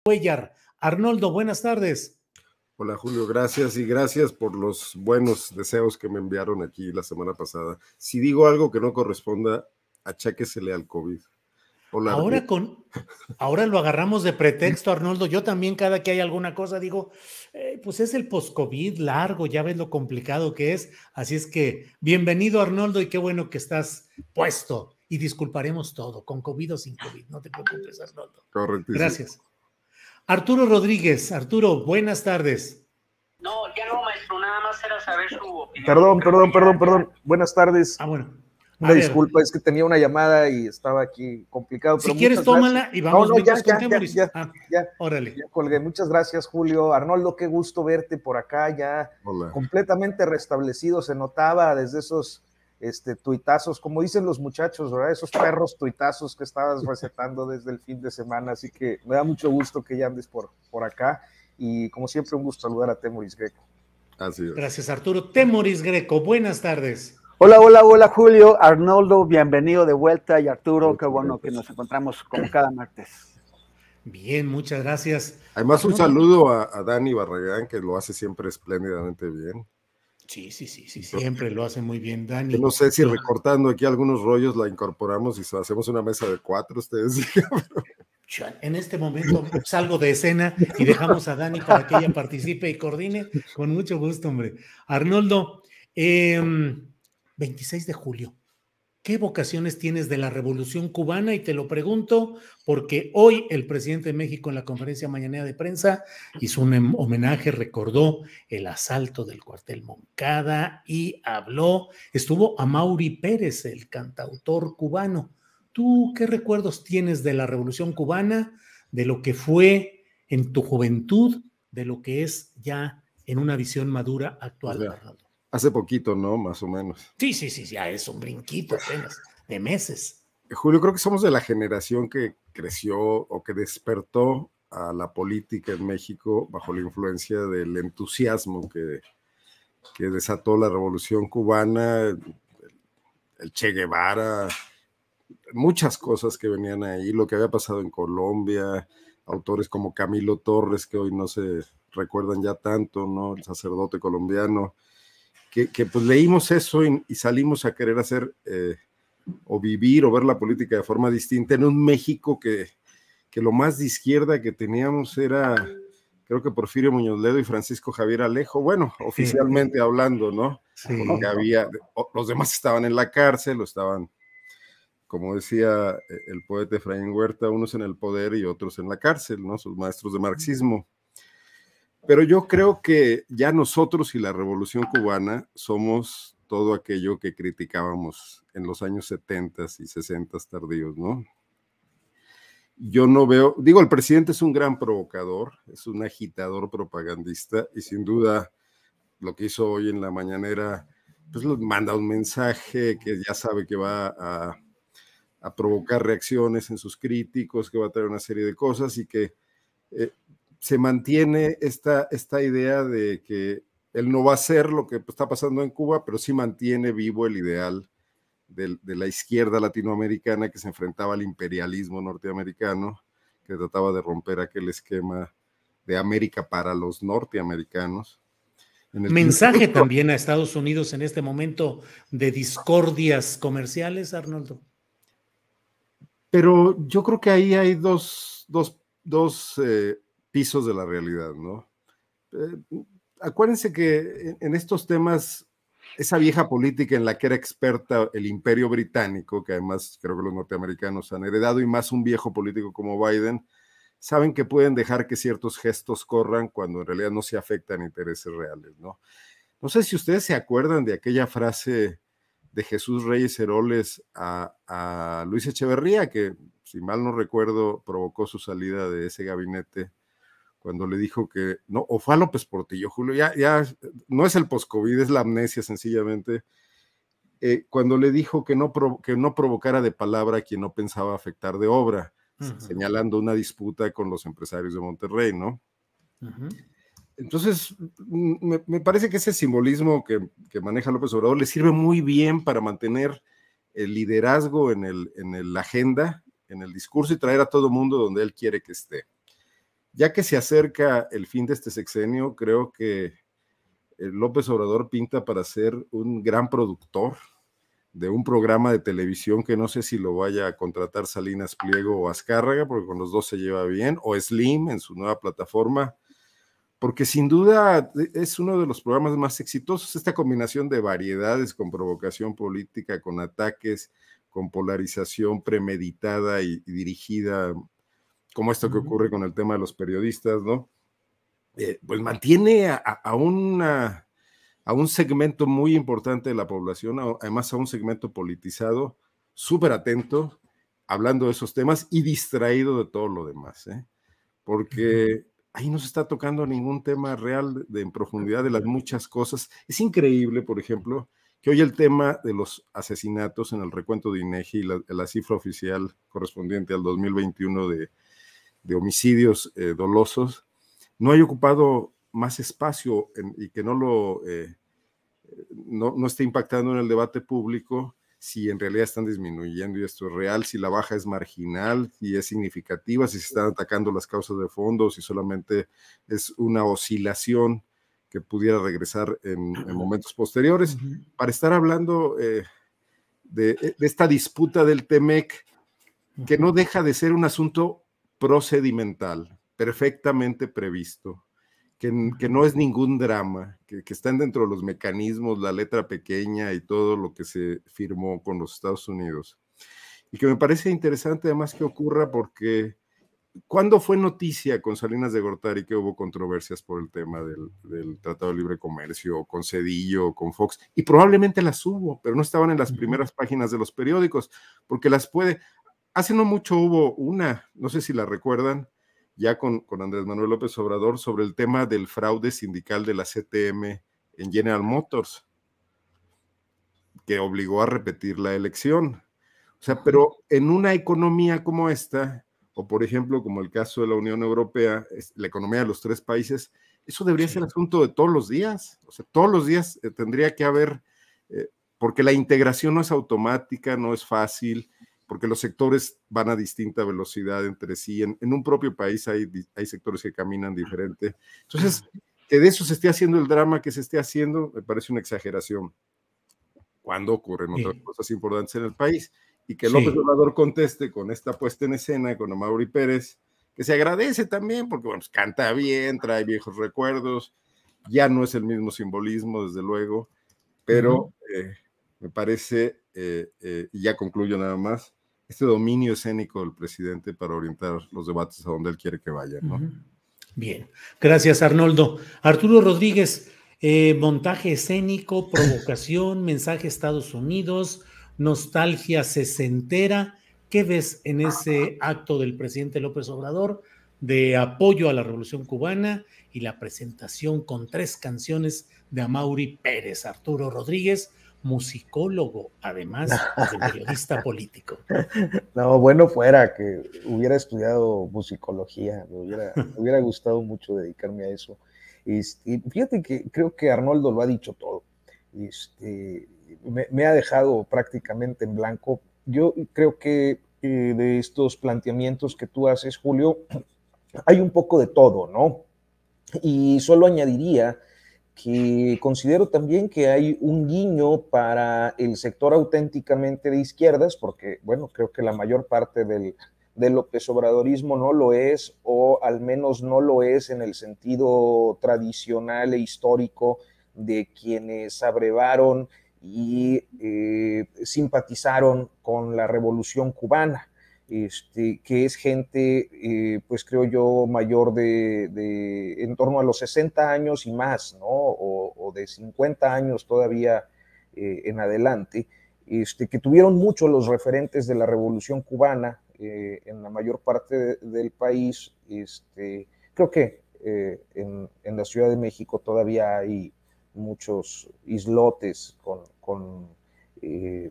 Cuellar. Arnoldo, buenas tardes. Hola Julio, gracias y gracias por los buenos deseos que me enviaron aquí la semana pasada. Si digo algo que no corresponda, acháquesele al COVID. Hola, Ahora lo agarramos de pretexto, Arnoldo. Yo también cada que hay alguna cosa digo, pues es el post-COVID largo, ya ves lo complicado que es. Así es que bienvenido, Arnoldo, y qué bueno que estás puesto. Y disculparemos todo, con COVID o sin COVID. No te preocupes, Arnoldo. Correctísimo. Gracias. Arturo Rodríguez. Arturo, buenas tardes. No, ya no, maestro, nada más era saber su opinión. Perdón. Buenas tardes. Bueno. Una disculpa, es que tenía una llamada y estaba aquí complicado. Pero si quieres, tómala y vamos ya, órale. Ya colgué. Muchas gracias, Julio. Arnoldo, qué gusto verte por acá, ya completamente restablecido. Se notaba desde esos tuitazos, como dicen los muchachos, ¿verdad? Esos perros tuitazos que estabas recetando desde el fin de semana. Así que me da mucho gusto que ya andes por acá. Y como siempre, un gusto saludar a Temoris Greco. Así es. Gracias, Arturo. Temoris Greco, buenas tardes. Hola, Julio, Arnoldo, bienvenido de vuelta, y Arturo, qué bueno que nos encontramos como cada martes. Bien, muchas gracias. Además, un saludo a Dani Barragán, que lo hace siempre espléndidamente bien. Sí, siempre lo hace muy bien, Dani. Yo no sé si recortando aquí algunos rollos la incorporamos y hacemos una mesa de 4, ustedes digan. En este momento salgo de escena y dejamos a Dani para que ella participe y coordine. Con mucho gusto, hombre. Arnoldo, 26 de julio. ¿Qué evocaciones tienes de la Revolución Cubana? Y te lo pregunto porque hoy el presidente de México en la conferencia mañanera de prensa hizo un homenaje, recordó el asalto del cuartel Moncada y estuvo Amaury Pérez, el cantautor cubano. ¿Tú qué recuerdos tienes de la Revolución Cubana, de lo que fue en tu juventud, de lo que es ya en una visión madura actual, Arnoldo? Hace poquito, ¿no? Más o menos. Sí, ya es un brinquito apenas, de meses. Julio, creo que somos de la generación que creció o que despertó a la política en México bajo la influencia del entusiasmo que desató la Revolución Cubana, el Che Guevara, muchas cosas que venían ahí, lo que había pasado en Colombia, autores como Camilo Torres, que hoy no se recuerdan ya tanto, ¿no? El sacerdote colombiano. Que pues leímos eso y salimos a querer hacer o vivir o ver la política de forma distinta en un México que lo más de izquierda que teníamos era, creo que Porfirio Muñoz Ledo y Francisco Javier Alejo, bueno, oficialmente hablando, ¿no? Sí. Porque los demás estaban en la cárcel o estaban, como decía el poeta Efraín Huerta, unos en el poder y otros en la cárcel, ¿no? Sus maestros de marxismo. Pero yo creo que ya nosotros y la Revolución Cubana somos todo aquello que criticábamos en los años 70 y 60 tardíos, ¿no? Yo no veo, el presidente es un gran provocador, es un agitador propagandista y sin duda lo que hizo hoy en la mañanera, pues manda un mensaje que ya sabe que va a provocar reacciones en sus críticos, que va a traer una serie de cosas y que se mantiene esta idea de que él no va a hacer lo que está pasando en Cuba, pero sí mantiene vivo el ideal de la izquierda latinoamericana que se enfrentaba al imperialismo norteamericano, que trataba de romper aquel esquema de América para los norteamericanos. Mensaje también a Estados Unidos en este momento de discordias comerciales, Arnoldo. Pero yo creo que ahí hay dos pisos de la realidad, ¿no? Acuérdense que en estos temas, esa vieja política en la que era experta el Imperio Británico, que además creo que los norteamericanos han heredado, y más un viejo político como Biden, saben que pueden dejar que ciertos gestos corran cuando en realidad no se afectan intereses reales, ¿no? No sé si ustedes se acuerdan de aquella frase de Jesús Reyes Heroles a Luis Echeverría, que si mal no recuerdo provocó su salida de ese gabinete, cuando le dijo que, no, o fue a López Portillo, Julio, ya no es el post-COVID, es la amnesia sencillamente, cuando le dijo que no provocara de palabra a quien no pensaba afectar de obra, señalando una disputa con los empresarios de Monterrey, ¿no? Entonces, me parece que ese simbolismo que maneja López Obrador le sirve muy bien para mantener el liderazgo en la agenda, en el discurso y traer a todo mundo donde él quiere que esté. ya que se acerca el fin de este sexenio, creo que López Obrador pinta para ser un gran productor de un programa de televisión que no sé si lo vaya a contratar Salinas Pliego o Azcárraga, porque con los dos se lleva bien, o Slim en su nueva plataforma, porque sin duda es uno de los programas más exitosos, esta combinación de variedades con provocación política, con ataques, con polarización premeditada y dirigida, como esto que ocurre con el tema de los periodistas, ¿no? Pues mantiene a un segmento muy importante de la población, además a un segmento politizado, súper atento, hablando de esos temas y distraído de todo lo demás, porque ahí no se está tocando ningún tema real en profundidad de las muchas cosas. Es increíble, por ejemplo, que hoy el tema de los asesinatos en el recuento de INEGI, la cifra oficial correspondiente al 2021 de homicidios dolosos, no haya ocupado más espacio y que no esté impactando en el debate público, si en realidad están disminuyendo y esto es real, si la baja es marginal, si es significativa, si se están atacando las causas de fondo, si solamente es una oscilación que pudiera regresar en momentos posteriores, para estar hablando de esta disputa del TEMEC, que no deja de ser un asunto procedimental, perfectamente previsto, que no es ningún drama, que están dentro de los mecanismos, la letra pequeña y todo lo que se firmó con los Estados Unidos. Y que me parece interesante además que ocurra porque ¿cuándo fue noticia con Salinas de Gortari que hubo controversias por el tema del Tratado de Libre Comercio, con Cedillo, con Fox? Y probablemente las hubo, pero no estaban en las primeras páginas de los periódicos, porque hace no mucho hubo una, no sé si la recuerdan, ya con Andrés Manuel López Obrador, sobre el tema del fraude sindical de la CTM en General Motors, que obligó a repetir la elección. O sea, pero en una economía como esta, o por ejemplo, como el caso de la Unión Europea, la economía de los 3 países, eso debería ser asunto de todos los días. O sea, todos los días tendría que haber, porque la integración no es automática, no es fácil, porque los sectores van a distinta velocidad entre sí. En un propio país hay sectores que caminan diferente. Entonces, que de eso se esté haciendo el drama que se esté haciendo, me parece una exageración. Cuando ocurren otras cosas importantes en el país. Y que López Obrador conteste con esta puesta en escena con Amaury Pérez, que se agradece también, porque bueno, pues, canta bien, trae viejos recuerdos, ya no es el mismo simbolismo, desde luego, pero me parece, y ya concluyo nada más, este dominio escénico del presidente para orientar los debates a donde él quiere que vayan, ¿no? Bien, gracias Arnoldo. Arturo Rodríguez, montaje escénico, provocación, mensaje a Estados Unidos, nostalgia sesentera. ¿Qué ves en ese acto del presidente López Obrador de apoyo a la Revolución Cubana y la presentación con 3 canciones de Amaury Pérez? Arturo Rodríguez, musicólogo, además de periodista político. No, bueno fuera que hubiera estudiado musicología, me hubiera gustado mucho dedicarme a eso. Y fíjate que creo que Arnoldo lo ha dicho todo. Me ha dejado prácticamente en blanco. Yo creo que de estos planteamientos que tú haces, Julio, hay un poco de todo, ¿no? Y solo añadiría que considero también que hay un guiño para el sector auténticamente de izquierdas, porque, bueno, creo que la mayor parte del López Obradorismo no lo es, o al menos no lo es en el sentido tradicional e histórico de quienes abrevaron y simpatizaron con la Revolución Cubana. Que es gente, pues creo yo, mayor de en torno a los 60 años y más, ¿no? O de 50 años todavía en adelante, que tuvieron mucho los referentes de la Revolución Cubana en la mayor parte del país. Creo que en la Ciudad de México todavía hay muchos islotes con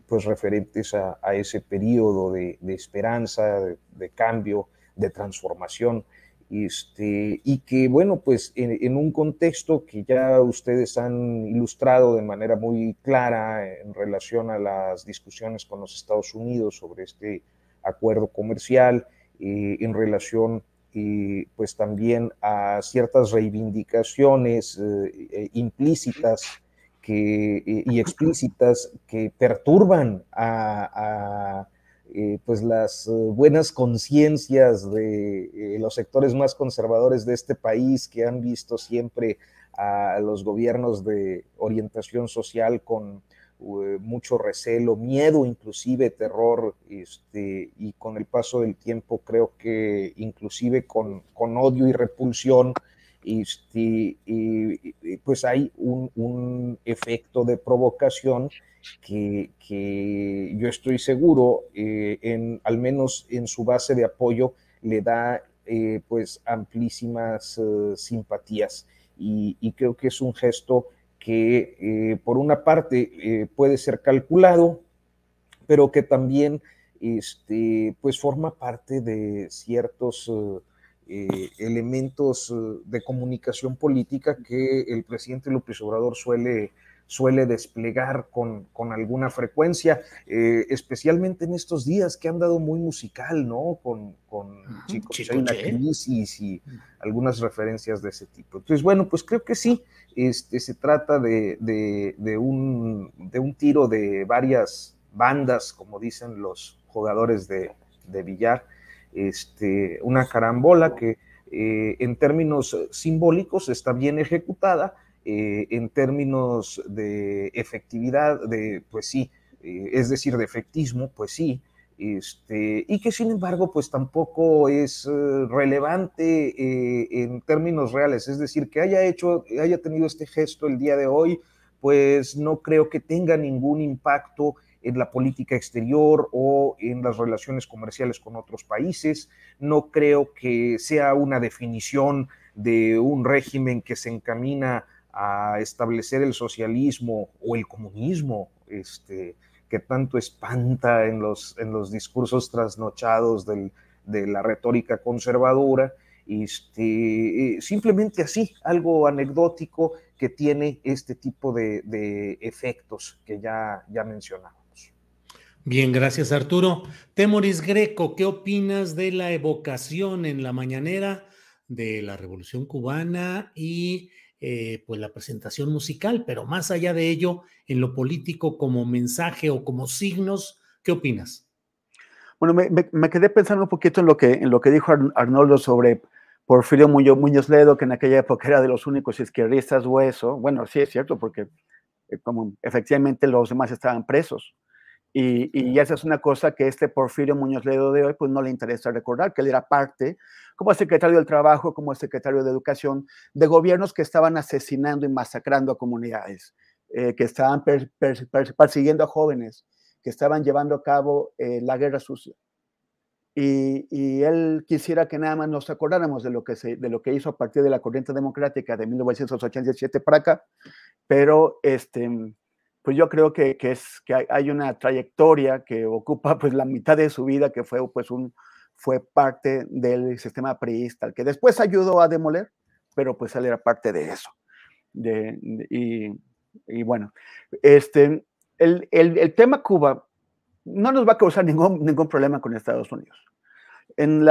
pues referentes a ese periodo de esperanza, de cambio, de transformación, y que bueno, pues en un contexto que ya ustedes han ilustrado de manera muy clara en relación a las discusiones con los Estados Unidos sobre este acuerdo comercial, en relación pues también a ciertas reivindicaciones implícitas y explícitas que perturban a pues las buenas conciencias de los sectores más conservadores de este país, que han visto siempre a los gobiernos de orientación social con mucho recelo, miedo, inclusive terror, y con el paso del tiempo creo que inclusive con odio y repulsión, pues hay un efecto de provocación que yo estoy seguro, al menos en su base de apoyo, le da pues amplísimas simpatías, y creo que es un gesto que por una parte puede ser calculado, pero que también pues forma parte de ciertos elementos de comunicación política que el presidente López Obrador suele desplegar con alguna frecuencia, especialmente en estos días que han dado muy musical, ¿no? Con Chicoche, Crisis y algunas referencias de ese tipo. Entonces, bueno, pues creo que sí, se trata de un tiro de varias bandas, como dicen los jugadores de billar, una carambola que en términos simbólicos está bien ejecutada, en términos de efectividad, pues sí, es decir, de efectismo, pues sí, y que sin embargo pues tampoco es relevante en términos reales, es decir, que haya tenido este gesto el día de hoy, pues no creo que tenga ningún impacto en la política exterior o en las relaciones comerciales con otros países. No creo que sea una definición de un régimen que se encamina a establecer el socialismo o el comunismo, que tanto espanta en los discursos trasnochados de la retórica conservadora. Simplemente así, algo anecdótico que tiene este tipo de efectos que ya mencionamos. Bien, gracias Arturo. Temoris Greco, ¿qué opinas de la evocación en la mañanera de la Revolución Cubana y pues la presentación musical? Pero más allá de ello, en lo político como mensaje o como signos, ¿qué opinas? Bueno, me quedé pensando un poquito en lo que dijo Arnoldo sobre Porfirio Muñoz Ledo, que en aquella época era de los únicos izquierdistas hueso. Bueno, sí es cierto, porque como efectivamente los demás estaban presos. Y esa es una cosa que Porfirio Muñoz Ledo de hoy pues no le interesa recordar, que él era parte, como secretario del Trabajo, como secretario de Educación, de gobiernos que estaban asesinando y masacrando a comunidades, que estaban persiguiendo a jóvenes, que estaban llevando a cabo la guerra sucia. Y él quisiera que nada más nos acordáramos de lo que hizo a partir de la corriente democrática de 1987 para acá, pero pues yo creo que hay una trayectoria que ocupa pues la mitad de su vida, que fue parte del sistema priista, que después ayudó a demoler, pero pues él era parte de eso. Y bueno, el tema Cuba no nos va a causar ningún problema con Estados Unidos. En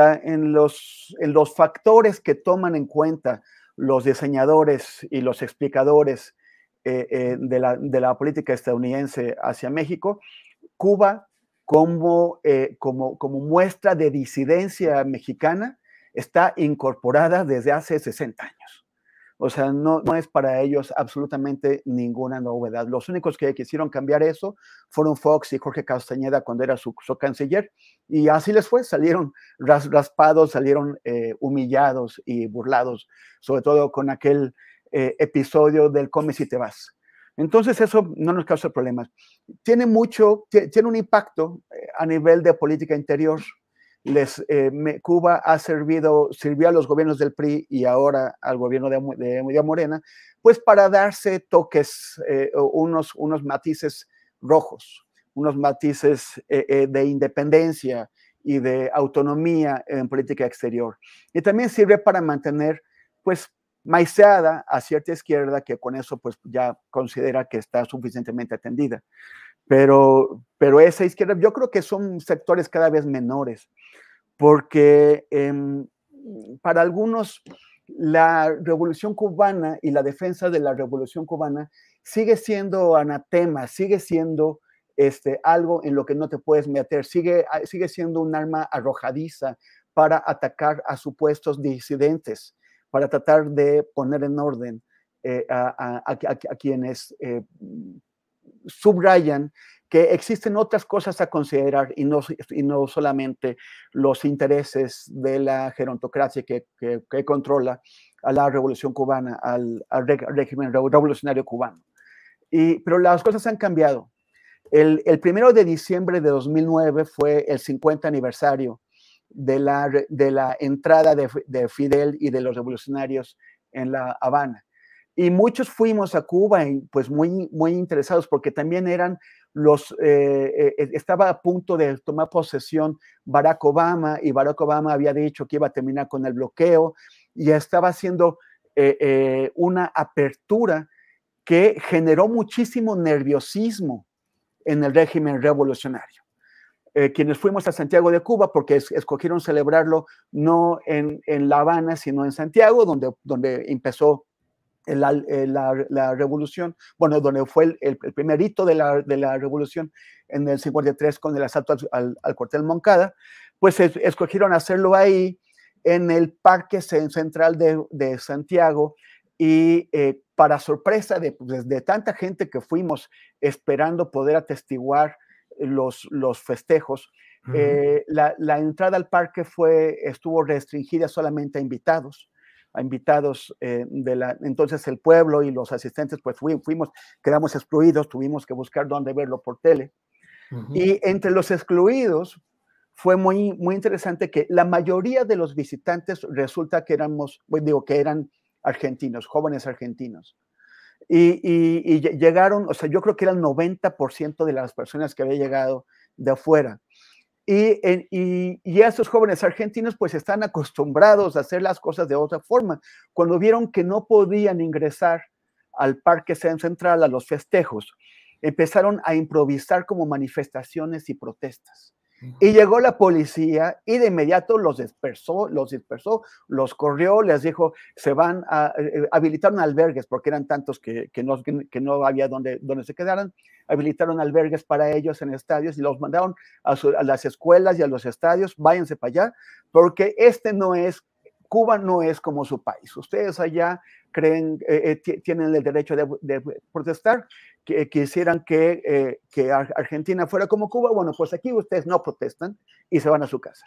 los factores que toman en cuenta los diseñadores y los explicadores de la política estadounidense hacia México, Cuba como muestra de disidencia mexicana está incorporada desde hace 60 años. O sea, no es para ellos absolutamente ninguna novedad. Los únicos que quisieron cambiar eso fueron Fox y Jorge Castañeda cuando era su canciller, y así les fue, salieron raspados, salieron humillados y burlados, sobre todo con aquel episodio del come si te vas. Entonces eso no nos causa problemas. Tiene un impacto a nivel de política interior. Cuba sirvió a los gobiernos del PRI y ahora al gobierno de Morena, pues para darse toques, unos matices rojos, unos matices de independencia y de autonomía en política exterior. Y también sirve para mantener, pues, maiceada a cierta izquierda que con eso, pues, ya considera que está suficientemente atendida. Pero esa izquierda, yo creo que son sectores cada vez menores, porque para algunos la revolución cubana y la defensa de la revolución cubana sigue siendo anatema, sigue siendo algo en lo que no te puedes meter, sigue siendo un arma arrojadiza para atacar a supuestos disidentes, para tratar de poner en orden a quienes subrayan que existen otras cosas a considerar y no solamente los intereses de la gerontocracia que controla a la revolución cubana, al régimen revolucionario cubano. Pero las cosas han cambiado. El 1 de diciembre de 2009 fue el 50 aniversario de la entrada de Fidel y de los revolucionarios en La Habana. Y muchos fuimos a Cuba y pues muy interesados porque también eran estaba a punto de tomar posesión Barack Obama y Barack Obama había dicho que iba a terminar con el bloqueo y estaba haciendo una apertura que generó muchísimo nerviosismo en el régimen revolucionario. Quienes fuimos a Santiago de Cuba, porque escogieron celebrarlo no en La Habana, sino en Santiago, donde empezó la revolución, bueno, donde fue el primer hito de la revolución en el 53 con el asalto al cuartel Moncada, pues escogieron hacerlo ahí en el Parque Central de Santiago y para sorpresa de tanta gente que fuimos esperando poder atestiguar los festejos, la entrada al parque estuvo restringida solamente a invitados entonces el pueblo y los asistentes pues quedamos excluidos, tuvimos que buscar dónde verlo por tele. Y entre los excluidos fue muy interesante que la mayoría de los visitantes resulta que eran argentinos, jóvenes argentinos. Y llegaron, o sea, yo creo que era el 90% de las personas que había llegado de afuera. Y esos jóvenes argentinos pues están acostumbrados a hacer las cosas de otra forma. Cuando vieron que no podían ingresar al Parque Central, a los festejos, empezaron a improvisar como manifestaciones y protestas. Y llegó la policía y de inmediato los dispersó, los corrió, les dijo, habilitaron albergues, porque eran tantos que no había donde se quedaran, habilitaron albergues para ellos en estadios y los mandaron a las escuelas y a los estadios, váyanse para allá, porque Cuba no es como su país. Ustedes allá tienen el derecho de protestar, que quisieran que Argentina fuera como Cuba. Bueno, pues aquí ustedes no protestan y se van a su casa.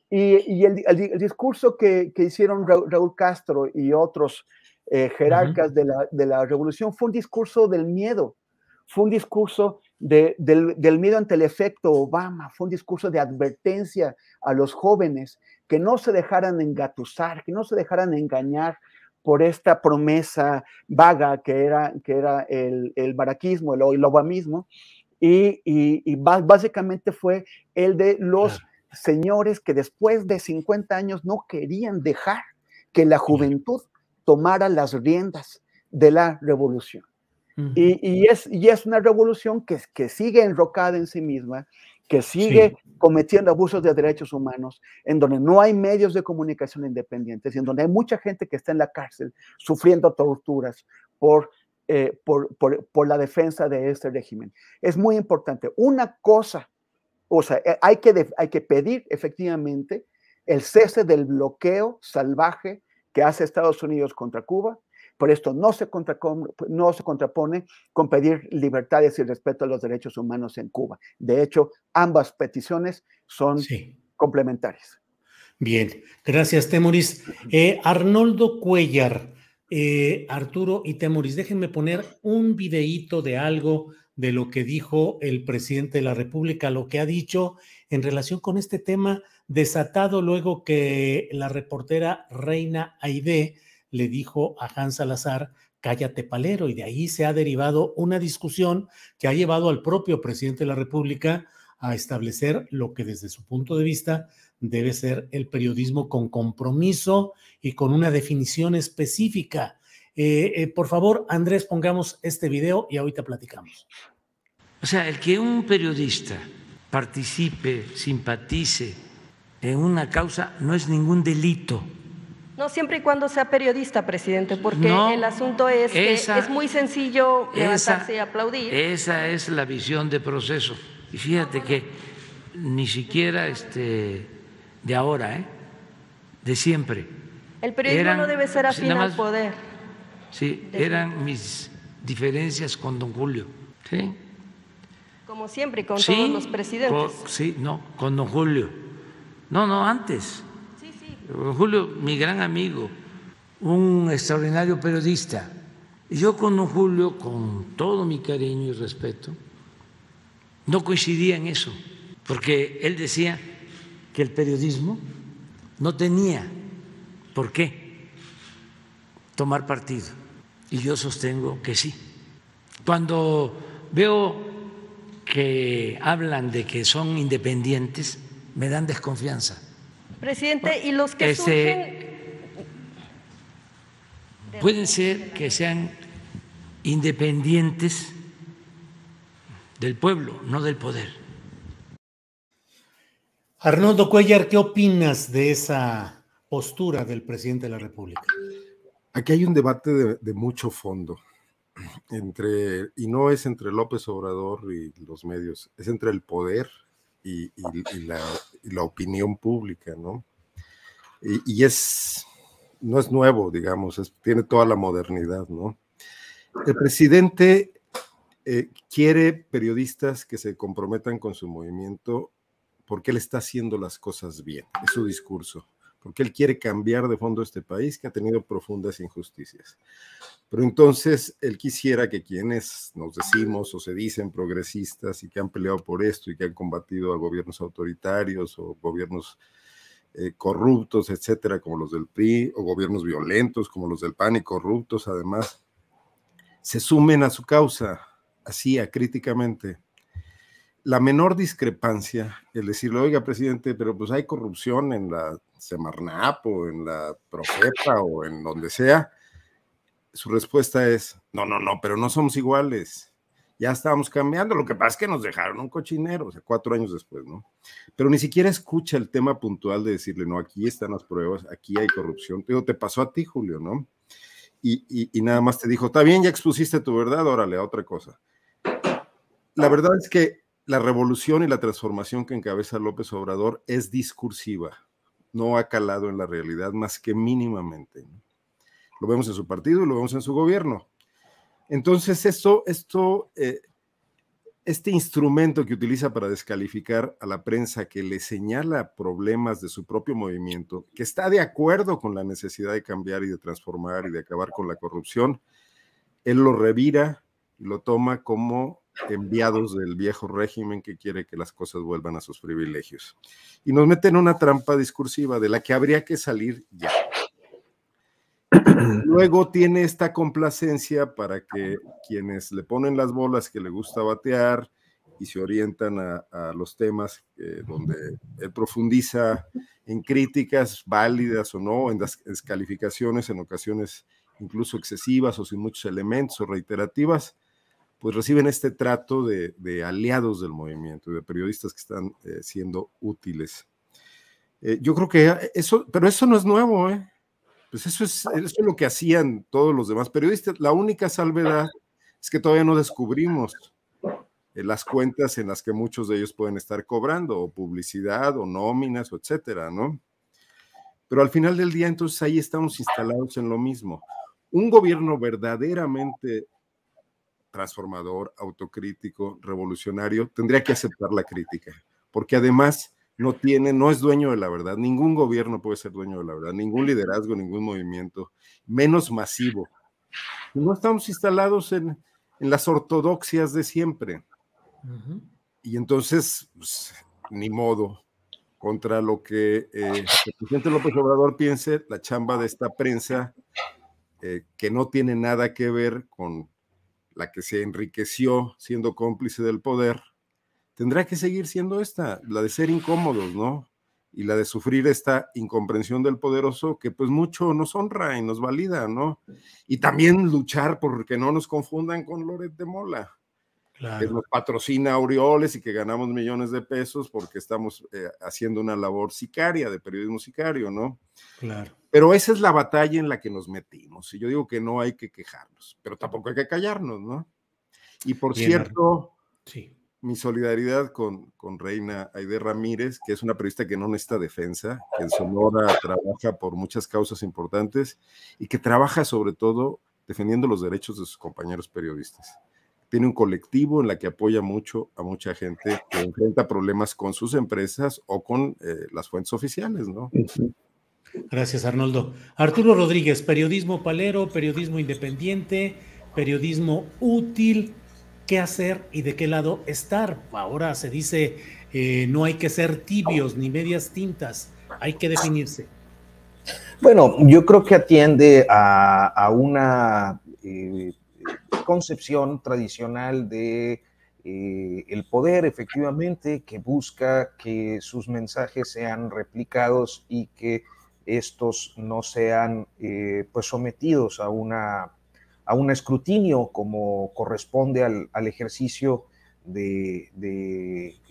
Y el discurso que hicieron Raúl Castro y otros jerarcas de la revolución fue un discurso del miedo, fue un discurso del miedo ante el efecto Obama, fue un discurso de advertencia a los jóvenes que no se dejaran engatusar, que no se dejaran engañar por esta promesa vaga que era el baraquismo, el obamismo, y básicamente fue el de los señores que después de 50 años no querían dejar que la juventud tomara las riendas de la revolución. Y es una revolución que sigue enrocada en sí misma, que sigue cometiendo abusos de derechos humanos, en donde no hay medios de comunicación independientes, y en donde hay mucha gente que está en la cárcel sufriendo torturas por la defensa de este régimen. Es muy importante. Una cosa, o sea, hay que pedir efectivamente el cese del bloqueo salvaje que hace Estados Unidos contra Cuba. Por esto no se contrapone con pedir libertades y respeto a los derechos humanos en Cuba. De hecho, ambas peticiones son complementarias. Bien, gracias, Temoris. Arnoldo Cuellar, Arturo y Temoris, déjenme poner un videíto de algo de lo que dijo el presidente de la República, lo que ha dicho en relación con este tema desatado luego que la reportera Reina Aidé le dijo a Hans Salazar, cállate palero, y de ahí se ha derivado una discusión que ha llevado al propio presidente de la República a establecer lo que desde su punto de vista debe ser el periodismo con compromiso y con una definición específica. Por favor, Andrés, pongamos este video y ahorita platicamos. O sea, el que un periodista participe, simpatice en una causa no es ningún delito. No, siempre y cuando sea periodista, presidente, porque No, el asunto es que es muy sencillo levantarse y aplaudir. Esa es la visión de proceso. Y fíjate que ni siquiera de ahora, de siempre. El periodismo no debe ser afín al poder. Sí, eran mis diferencias con don Julio. ¿Sí? Como siempre, con todos los presidentes. Con don Julio. No, antes. Don Julio, mi gran amigo, un extraordinario periodista. Y yo con don Julio, con todo mi cariño y respeto, no coincidía en eso, porque él decía que el periodismo no tenía por qué tomar partido. Y yo sostengo que sí. Cuando veo que hablan de que son independientes, me dan desconfianza. Presidente, y los que surgen... Pueden ser que sean independientes del pueblo, no del poder. Arnoldo Cuéllar, ¿qué opinas de esa postura del presidente de la República? Aquí hay un debate de mucho fondo, y no es entre López Obrador y los medios, es entre el poder y la opinión pública, ¿no? Y no es nuevo, digamos, tiene toda la modernidad, ¿no? El presidente quiere periodistas que se comprometan con su movimiento porque él está haciendo las cosas bien, es su discurso, porque él quiere cambiar de fondo este país que ha tenido profundas injusticias. Pero entonces él quisiera que quienes nos decimos o se dicen progresistas y que han peleado por esto y que han combatido a gobiernos autoritarios o gobiernos corruptos, etcétera, como los del PRI, o gobiernos violentos como los del PAN y corruptos además, se sumen a su causa, así acríticamente. La menor discrepancia, el decirle, oiga, presidente, pero pues hay corrupción en la Semarnap o en la Profepa o en donde sea, su respuesta es, no, pero no somos iguales. Ya estábamos cambiando, lo que pasa es que nos dejaron un cochinero, o sea, 4 años después, ¿no? Pero ni siquiera escucha el tema puntual de decirle, no, aquí están las pruebas, aquí hay corrupción. Pero te pasó a ti, Julio, ¿no? Y nada más te dijo, está bien, ya expusiste tu verdad, órale, a otra cosa. La verdad es que la revolución y la transformación que encabeza López Obrador es discursiva, no ha calado en la realidad más que mínimamente, ¿no? Lo vemos en su partido y lo vemos en su gobierno. Entonces, este instrumento que utiliza para descalificar a la prensa que le señala problemas de su propio movimiento, que está de acuerdo con la necesidad de cambiar y de transformar y de acabar con la corrupción, él lo revira y lo toma como enviados del viejo régimen que quiere que las cosas vuelvan a sus privilegios. Y nos mete en una trampa discursiva de la que habría que salir ya. Luego tiene esta complacencia para que quienes le ponen las bolas que le gusta batear y se orientan a los temas donde él profundiza en críticas válidas o no, en descalificaciones en ocasiones incluso excesivas o sin muchos elementos o reiterativas, pues reciben este trato de aliados del movimiento, de periodistas que están siendo útiles. Yo creo que pero eso no es nuevo, Pues eso es lo que hacían todos los demás periodistas. La única salvedad es que todavía no descubrimos las cuentas en las que muchos de ellos pueden estar cobrando, o publicidad, o nóminas, o etcétera, ¿no? Pero al final del día, entonces ahí estamos instalados en lo mismo. Un gobierno verdaderamente transformador, autocrítico, revolucionario, tendría que aceptar la crítica, porque además no es dueño de la verdad. Ningún gobierno puede ser dueño de la verdad, ningún liderazgo, ningún movimiento, menos masivo. No estamos instalados en las ortodoxias de siempre. Uh-huh. Y entonces, pues, ni modo, contra lo que el presidente López Obrador piense, la chamba de esta prensa, que no tiene nada que ver con la que se enriqueció siendo cómplice del poder, tendrá que seguir siendo la de ser incómodos, ¿no? Y la de sufrir esta incomprensión del poderoso que pues mucho nos honra y nos valida, ¿no? Y también luchar porque no nos confundan con Loret de Mola. que nos patrocina Aureoles y que ganamos millones de pesos porque estamos haciendo una labor sicaria, de periodismo sicario, ¿no? Claro. Pero esa es la batalla en la que nos metimos, y yo digo que no hay que quejarnos, pero tampoco hay que callarnos, ¿no? Y por cierto, sí, mi solidaridad con Reina Aide Ramírez, que es una periodista que no necesita defensa, que en Sonora trabaja por muchas causas importantes y que trabaja sobre todo defendiendo los derechos de sus compañeros periodistas. Tiene un colectivo en la que apoya mucho a mucha gente que enfrenta problemas con sus empresas o con las fuentes oficiales, ¿no? Gracias, Arnoldo. Arturo Rodríguez, periodismo palero, periodismo independiente, periodismo útil. ¿Qué hacer y de qué lado estar? Ahora se dice, no hay que ser tibios ni medias tintas, hay que definirse. Bueno, yo creo que atiende a una concepción tradicional de el poder, efectivamente, que busca que sus mensajes sean replicados y que estos no sean pues sometidos a un escrutinio como corresponde al ejercicio de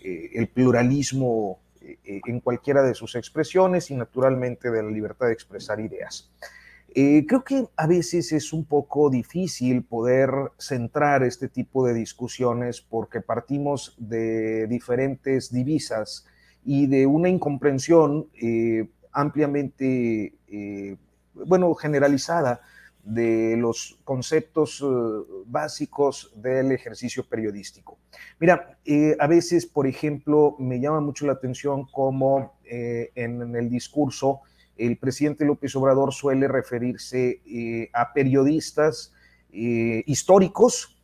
el pluralismo en cualquiera de sus expresiones y naturalmente de la libertad de expresar ideas. Creo que a veces es un poco difícil poder centrar este tipo de discusiones porque partimos de diferentes divisas y de una incomprensión ampliamente, generalizada de los conceptos básicos del ejercicio periodístico. Mira, a veces, por ejemplo, me llama mucho la atención cómo en el discurso el presidente López Obrador suele referirse a periodistas históricos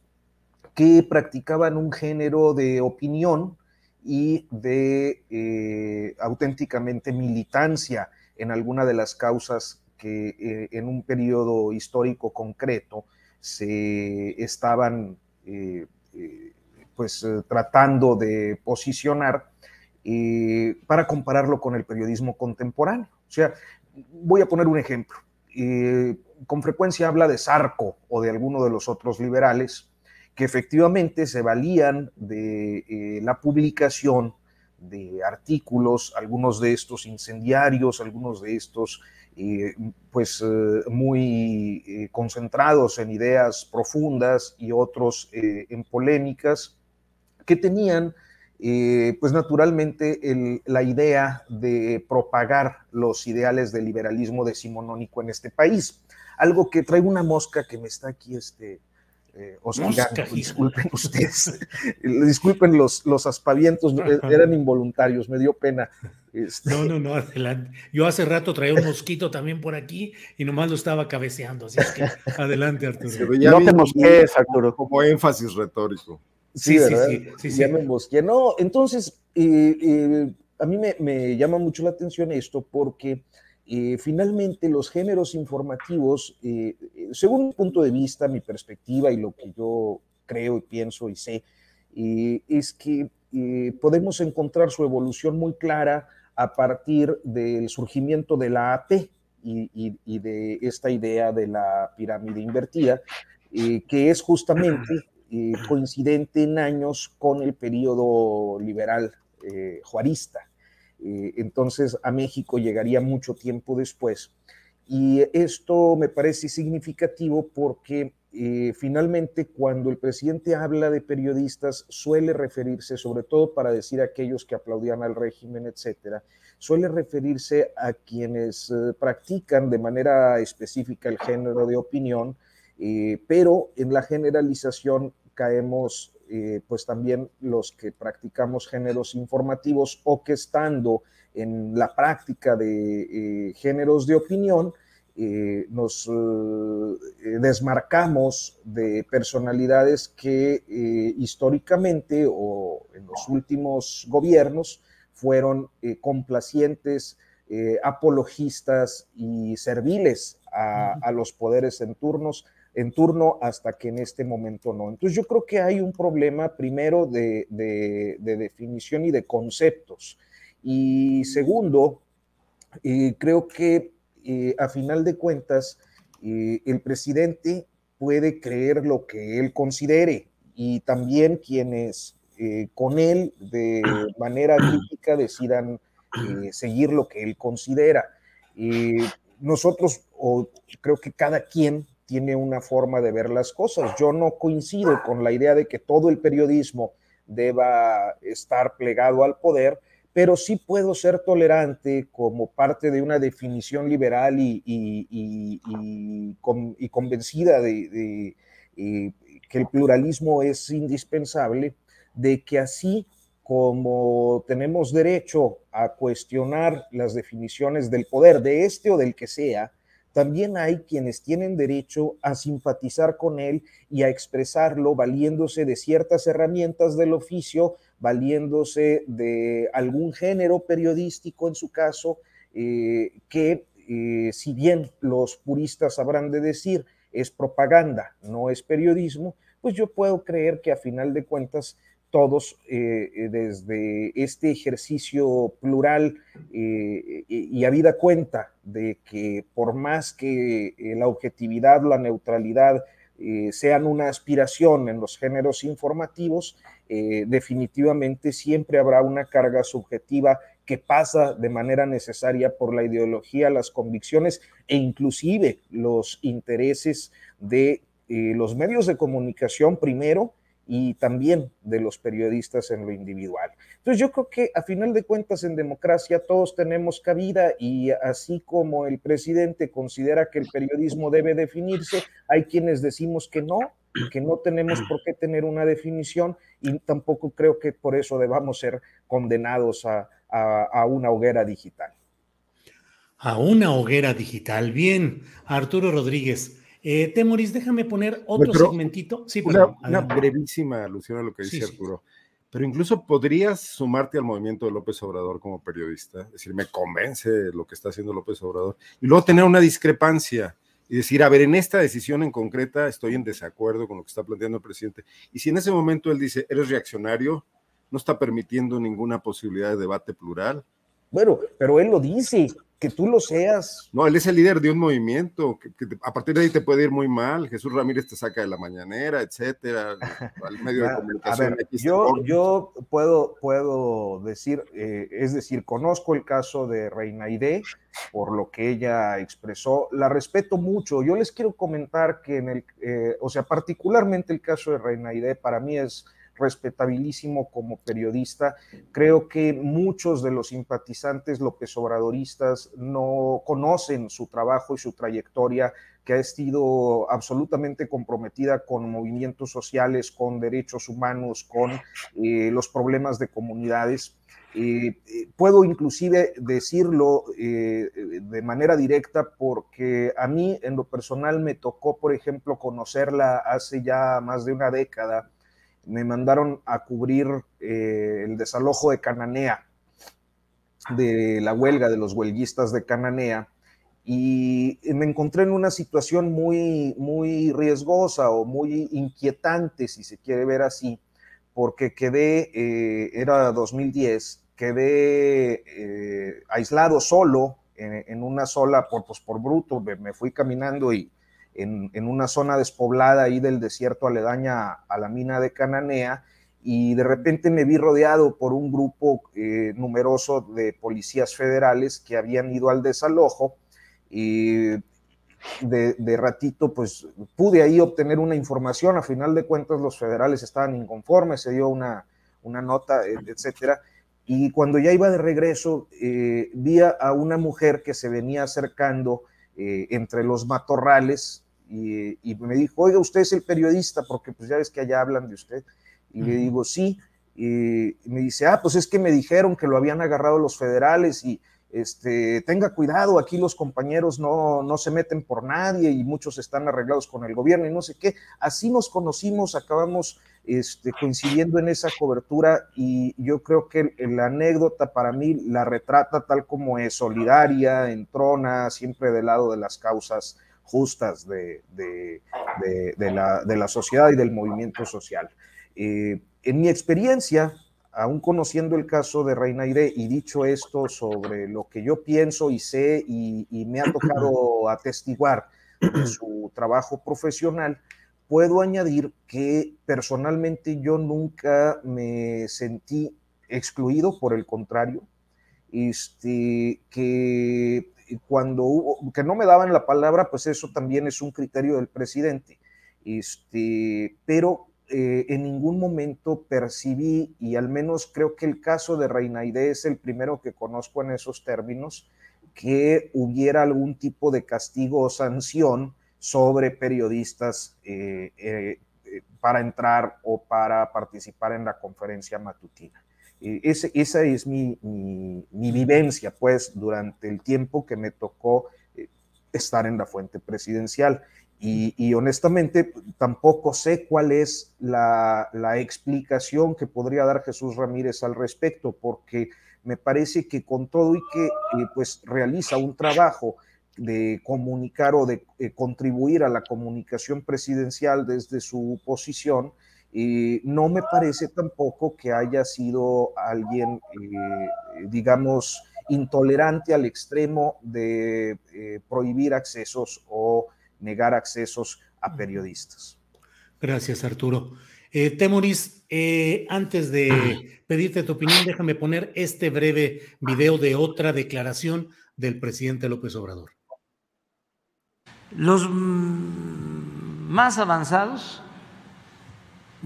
que practicaban un género de opinión y de auténticamente militancia en alguna de las causas que en un periodo histórico concreto se estaban tratando de posicionar para compararlo con el periodismo contemporáneo. O sea, voy a poner un ejemplo. Con frecuencia habla de Zarco o de alguno de los otros liberales que efectivamente se valían de la publicación de artículos, algunos de estos incendiarios, algunos de estos muy concentrados en ideas profundas y otros en polémicas, que tenían pues naturalmente la idea de propagar los ideales del liberalismo decimonónico en este país. Algo que traigo una mosca que me está aquí hostigando, disculpen ustedes, disculpen los aspavientos, eran involuntarios, me dio pena. No, adelante. Yo hace rato traía un mosquito también por aquí y nomás lo estaba cabeceando, así es que adelante, Arturo. No te mosquees, Arturo. Como énfasis retórico. Sí, ya me mosqueé. No, entonces, a mí me llama mucho la atención esto porque finalmente los géneros informativos, según mi punto de vista, mi perspectiva y lo que yo creo y pienso y sé, es que podemos encontrar su evolución muy clara a partir del surgimiento de la AP y de esta idea de la pirámide invertida, que es justamente coincidente en años con el periodo liberal juarista. Entonces a México llegaría mucho tiempo después. Y esto me parece significativo porque finalmente cuando el presidente habla de periodistas suele referirse, sobre todo para decir a aquellos que aplaudían al régimen, etcétera, suele referirse a quienes practican de manera específica el género de opinión, pero en la generalización caemos pues también los que practicamos géneros informativos o que estando en la práctica de géneros de opinión nos desmarcamos de personalidades que históricamente o en los últimos gobiernos fueron complacientes, apologistas y serviles a los poderes en turno hasta que en este momento no. Entonces yo creo que hay un problema primero de definición y de conceptos. Y segundo, creo que a final de cuentas el presidente puede creer lo que él considere y también quienes con él de manera crítica decidan seguir lo que él considera. Nosotros, o creo que cada quien tiene una forma de ver las cosas. Yo no coincido con la idea de que todo el periodismo deba estar plegado al poder, pero sí puedo ser tolerante como parte de una definición liberal y convencida de que el pluralismo es indispensable, de que así como tenemos derecho a cuestionar las definiciones del poder, de este o del que sea, también hay quienes tienen derecho a simpatizar con él y a expresarlo valiéndose de ciertas herramientas del oficio, valiéndose de algún género periodístico en su caso, que si bien los puristas habrán de decir es propaganda, no es periodismo, pues yo puedo creer que a final de cuentas todos desde este ejercicio plural y habida cuenta de que por más que la objetividad, la neutralidad sean una aspiración en los géneros informativos, definitivamente siempre habrá una carga subjetiva que pasa de manera necesaria por la ideología, las convicciones e inclusive los intereses de los medios de comunicación primero, y también de los periodistas en lo individual. Entonces yo creo que a final de cuentas en democracia todos tenemos cabida, y así como el presidente considera que el periodismo debe definirse, hay quienes decimos que no tenemos por qué tener una definición, y tampoco creo que por eso debamos ser condenados a una hoguera digital. A una hoguera digital. Bien, Arturo Rodríguez. Temoris, déjame poner otro segmentito. Sí, una brevísima alusión a lo que dice Arturo. Pero incluso podrías sumarte al movimiento de López Obrador como periodista, es decir, me convence lo que está haciendo López Obrador, y luego tener una discrepancia y decir, a ver, en esta decisión en concreta estoy en desacuerdo con lo que está planteando el presidente. Y si en ese momento él dice, eres reaccionario, no está permitiendo ninguna posibilidad de debate plural. Bueno, pero él lo dice, que tú lo seas. No, él es el líder de un movimiento, que a partir de ahí te puede ir muy mal. Jesús Ramírez te saca de la mañanera, etcétera, al medio de comunicación. A ver, yo puedo decir, es decir, conozco el caso de Reina Aidé, por lo que ella expresó, la respeto mucho. Yo les quiero comentar que particularmente el caso de Reina Aidé para mí es respetabilísimo como periodista. Creo que muchos de los simpatizantes López Obradoristas no conocen su trabajo y su trayectoria, que ha sido absolutamente comprometida con movimientos sociales, con derechos humanos, con los problemas de comunidades. Puedo inclusive decirlo de manera directa porque a mí en lo personal me tocó, por ejemplo, conocerla hace ya más de una década. Me mandaron a cubrir el desalojo de Cananea, de la huelga de los huelguistas de Cananea, y me encontré en una situación muy, muy riesgosa o muy inquietante, si se quiere ver así, porque era 2010, quedé aislado solo en una sola, por bruto, me fui caminando y en una zona despoblada ahí del desierto aledaña a la mina de Cananea, y de repente me vi rodeado por un grupo numeroso de policías federales que habían ido al desalojo, y de ratito pues pude ahí obtener una información. A final de cuentas los federales estaban inconformes, se dio una nota, etcétera, y cuando ya iba de regreso vi a una mujer que se venía acercando entre los matorrales, y me dijo, oiga, usted es el periodista, porque pues ya ves que allá hablan de usted, y le digo, sí, y me dice, pues es que me dijeron que lo habían agarrado los federales, y tenga cuidado, aquí los compañeros no se meten por nadie, y muchos están arreglados con el gobierno, y no sé qué. Así nos conocimos, acabamos coincidiendo en esa cobertura, y yo creo que la anécdota para mí la retrata tal como es, solidaria, entrona, siempre del lado de las causas justas de la sociedad y del movimiento social. En mi experiencia, aún conociendo el caso de Reina Aidé, y dicho esto sobre lo que yo pienso y sé y me ha tocado atestiguar de su trabajo profesional, puedo añadir que personalmente yo nunca me sentí excluido, por el contrario, que cuando que no me daban la palabra, pues eso también es un criterio del presidente, pero en ningún momento percibí, y al menos creo que el caso de Reina Aide es el primero que conozco en esos términos, que hubiera algún tipo de castigo o sanción sobre periodistas para entrar o para participar en la conferencia matutina. Esa es mi vivencia, pues, durante el tiempo que me tocó estar en la fuente presidencial. Y honestamente tampoco sé cuál es la explicación que podría dar Jesús Ramírez al respecto, porque me parece que con todo y que pues realiza un trabajo de comunicar o de contribuir a la comunicación presidencial desde su posición, no me parece tampoco que haya sido alguien, digamos, intolerante al extremo de prohibir accesos o negar accesos a periodistas. Gracias, Arturo. Temoris, antes de pedirte tu opinión, déjame poner este breve video de otra declaración del presidente López Obrador. Los más avanzados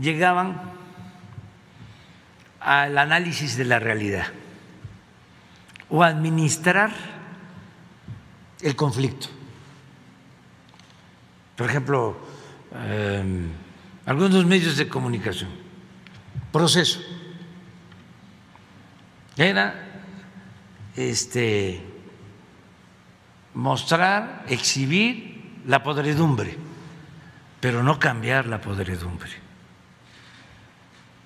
llegaban al análisis de la realidad o a administrar el conflicto. Por ejemplo, algunos medios de comunicación, Proceso, era mostrar, exhibir la podredumbre, pero no cambiar la podredumbre,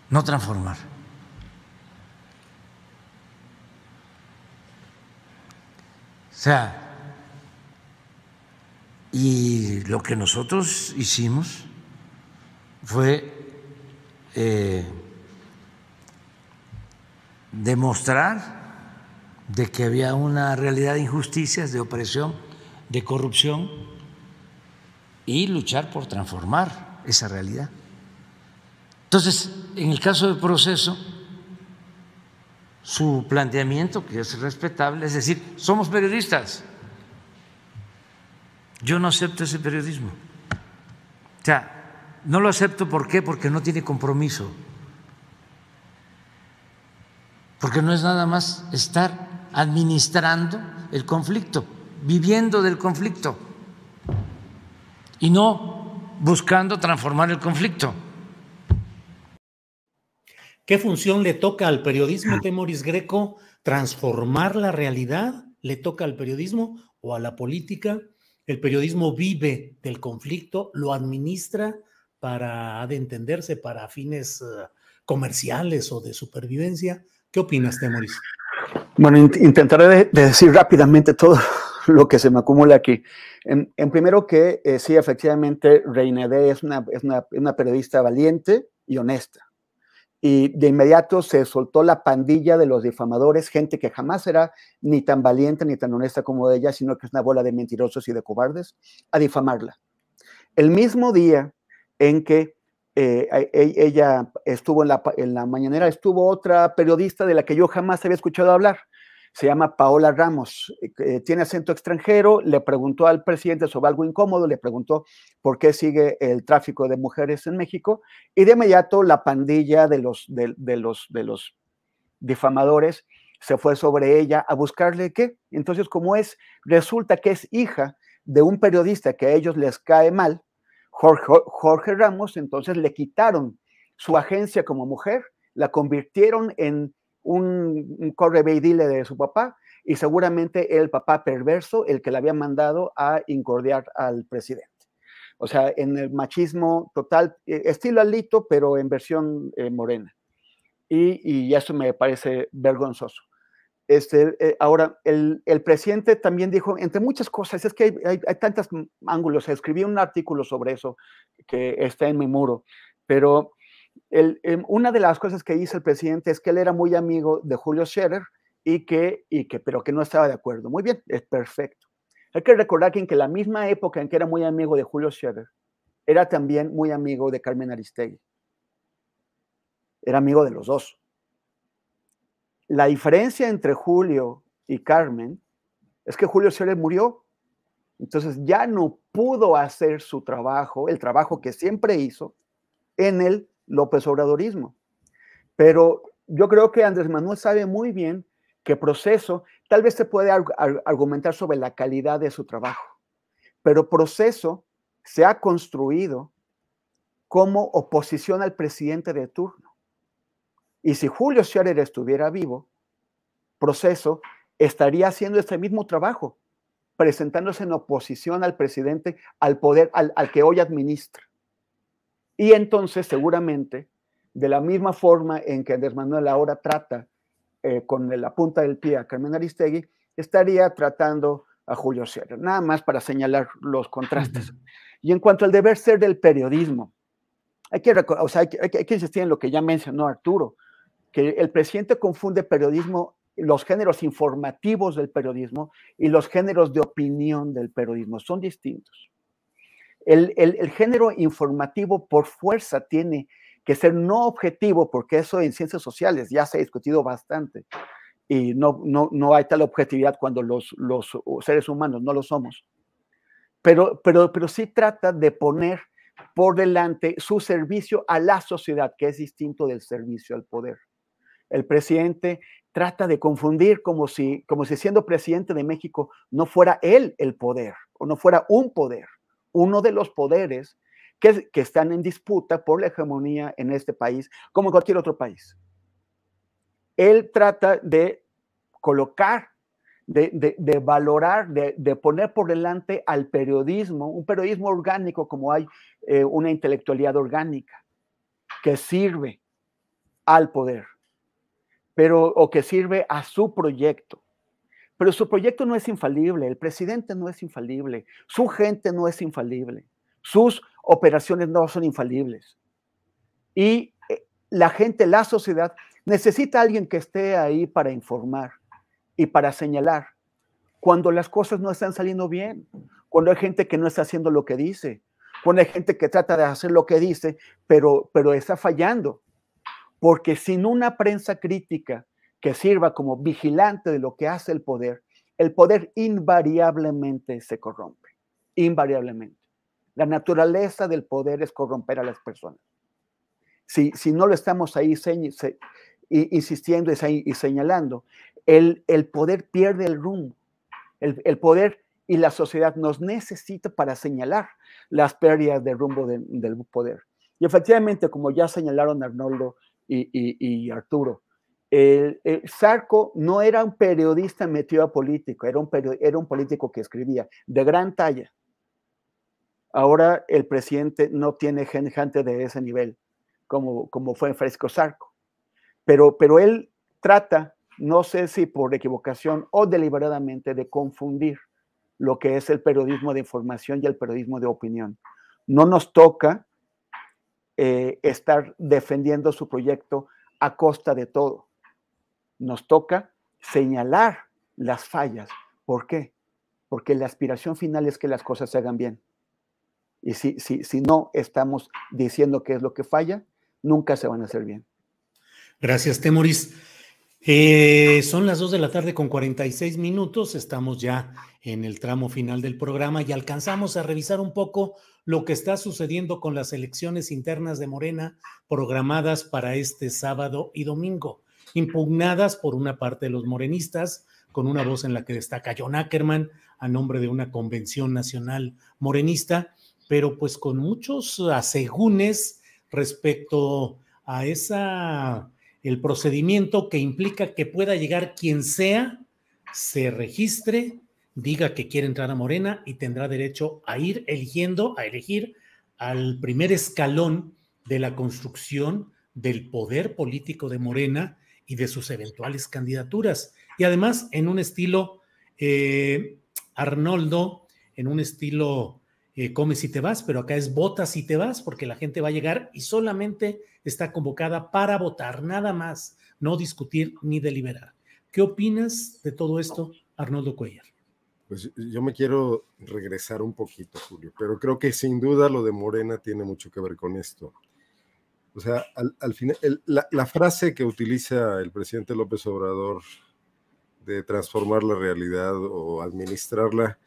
no transformar. O sea, y lo que nosotros hicimos fue demostrar de que había una realidad de injusticias, de opresión, de corrupción, y luchar por transformar esa realidad. Entonces, en el caso de Proceso, su planteamiento, que es respetable, es decir, somos periodistas. Yo no acepto ese periodismo. O sea, no lo acepto, ¿por qué? Porque no tiene compromiso. Porque no es nada más estar administrando el conflicto, viviendo del conflicto y no buscando transformar el conflicto. ¿Qué función le toca al periodismo, Temoris Greco? ¿Transformar la realidad? ¿Le toca al periodismo o a la política? ¿El periodismo vive del conflicto, lo administra para, ha de entenderse, para fines comerciales o de supervivencia? ¿Qué opinas, Temoris? Bueno, intentaré de decir rápidamente todo lo que se me acumula aquí. En primero que sí, efectivamente, Reina Aide es una periodista valiente y honesta. Y de inmediato se soltó la pandilla de los difamadores, gente que jamás será ni tan valiente ni tan honesta como ella, sino que es una bola de mentirosos y de cobardes, a difamarla. El mismo día en que ella estuvo en la mañanera, estuvo otra periodista de la que yo jamás había escuchado hablar. Se llama Paola Ramos, tiene acento extranjero, le preguntó al presidente sobre algo incómodo, le preguntó por qué sigue el tráfico de mujeres en México, y de inmediato la pandilla de los difamadores se fue sobre ella a buscarle qué. Entonces, resulta que es hija de un periodista que a ellos les cae mal, Jorge Ramos, entonces le quitaron su agencia como mujer, la convirtieron en un corre ve y dile de su papá, y seguramente el papá perverso, el que le había mandado a incordiar al presidente. O sea, en el machismo total, estilo Alito, pero en versión morena. Y eso me parece vergonzoso. Ahora, el presidente también dijo, entre muchas cosas, es que hay tantos ángulos, escribí un artículo sobre eso que está en mi muro, pero una de las cosas que dice el presidente es que él era muy amigo de Julio Scherer pero que no estaba de acuerdo. Muy bien, es perfecto. Hay que recordar que en la misma época en que era muy amigo de Julio Scherer, era también muy amigo de Carmen Aristegui. Era amigo de los dos. La diferencia entre Julio y Carmen es que Julio Scherer murió. Entonces ya no pudo hacer su trabajo, el trabajo que siempre hizo en el López Obradorismo. Pero yo creo que Andrés Manuel sabe muy bien que Proceso, tal vez se puede argumentar sobre la calidad de su trabajo, pero Proceso se ha construido como oposición al presidente de turno. Y si Julio Scherer estuviera vivo, Proceso estaría haciendo este mismo trabajo, presentándose en oposición al presidente, al poder, al que hoy administra. Y entonces, seguramente, de la misma forma en que Andrés Manuel ahora trata con la punta del pie a Carmen Aristegui, estaría tratando a Julio Scherer, nada más para señalar los contrastes. Y en cuanto al deber ser del periodismo, hay que insistir en lo que ya mencionó Arturo, que el presidente confunde periodismo, los géneros informativos del periodismo y los géneros de opinión del periodismo. Son distintos. El género informativo por fuerza tiene que ser no objetivo, porque eso en ciencias sociales ya se ha discutido bastante y no hay tal objetividad cuando los seres humanos no lo somos. Pero sí trata de poner por delante su servicio a la sociedad, que es distinto del servicio al poder. El presidente trata de confundir como si siendo presidente de México no fuera él el poder, o no fuera un poder, uno de los poderes que están en disputa por la hegemonía en este país, como en cualquier otro país. Él trata de colocar, de valorar, de poner por delante al periodismo, un periodismo orgánico, como hay una intelectualidad orgánica, que sirve al poder, o que sirve a su proyecto. Pero su proyecto no es infalible, el presidente no es infalible, su gente no es infalible, sus operaciones no son infalibles. Y la gente, la sociedad, necesita a alguien que esté ahí para informar y para señalar cuando las cosas no están saliendo bien, cuando hay gente que no está haciendo lo que dice, cuando hay gente que trata de hacer lo que dice, pero está fallando. Porque sin una prensa crítica que sirva como vigilante de lo que hace el poder invariablemente se corrompe, invariablemente. La naturaleza del poder es corromper a las personas. Si no lo estamos ahí insistiendo y señalando, el poder pierde el rumbo. El poder y la sociedad nos necesita para señalar las pérdidas de rumbo del poder. Y efectivamente, como ya señalaron Arnoldo y Arturo, Zarco no era un periodista metido a político, era un político que escribía de gran talla. Ahora el presidente no tiene gente de ese nivel, como fue Francisco Zarco. Pero él trata, no sé si por equivocación o deliberadamente, de confundir lo que es el periodismo de información y el periodismo de opinión. No nos toca estar defendiendo su proyecto a costa de todo. Nos toca señalar las fallas. ¿Por qué? Porque la aspiración final es que las cosas se hagan bien. Y si no estamos diciendo qué es lo que falla, nunca se van a hacer bien. Gracias, Temoris. Son las 2:46 p.m. Estamos ya en el tramo final del programa y alcanzamos a revisar un poco lo que está sucediendo con las elecciones internas de Morena programadas para este sábado y domingo, impugnadas por una parte de los morenistas, con una voz en la que destaca John Ackerman a nombre de una convención nacional morenista, pero pues con muchos asegúnes respecto a el procedimiento que implica que pueda llegar quien sea, se registre, diga que quiere entrar a Morena y tendrá derecho a ir a elegir al primer escalón de la construcción del poder político de Morena y de sus eventuales candidaturas. Y además en un estilo, Arnoldo, en un estilo come si te vas, pero acá es vota si te vas, porque la gente va a llegar y solamente está convocada para votar, nada más, no discutir ni deliberar. ¿Qué opinas de todo esto, Arnoldo Cuellar? Pues yo me quiero regresar un poquito, Julio, pero creo que sin duda lo de Morena tiene mucho que ver con esto. O sea, al final, la frase que utiliza el presidente López Obrador de transformar la realidad o administrarla,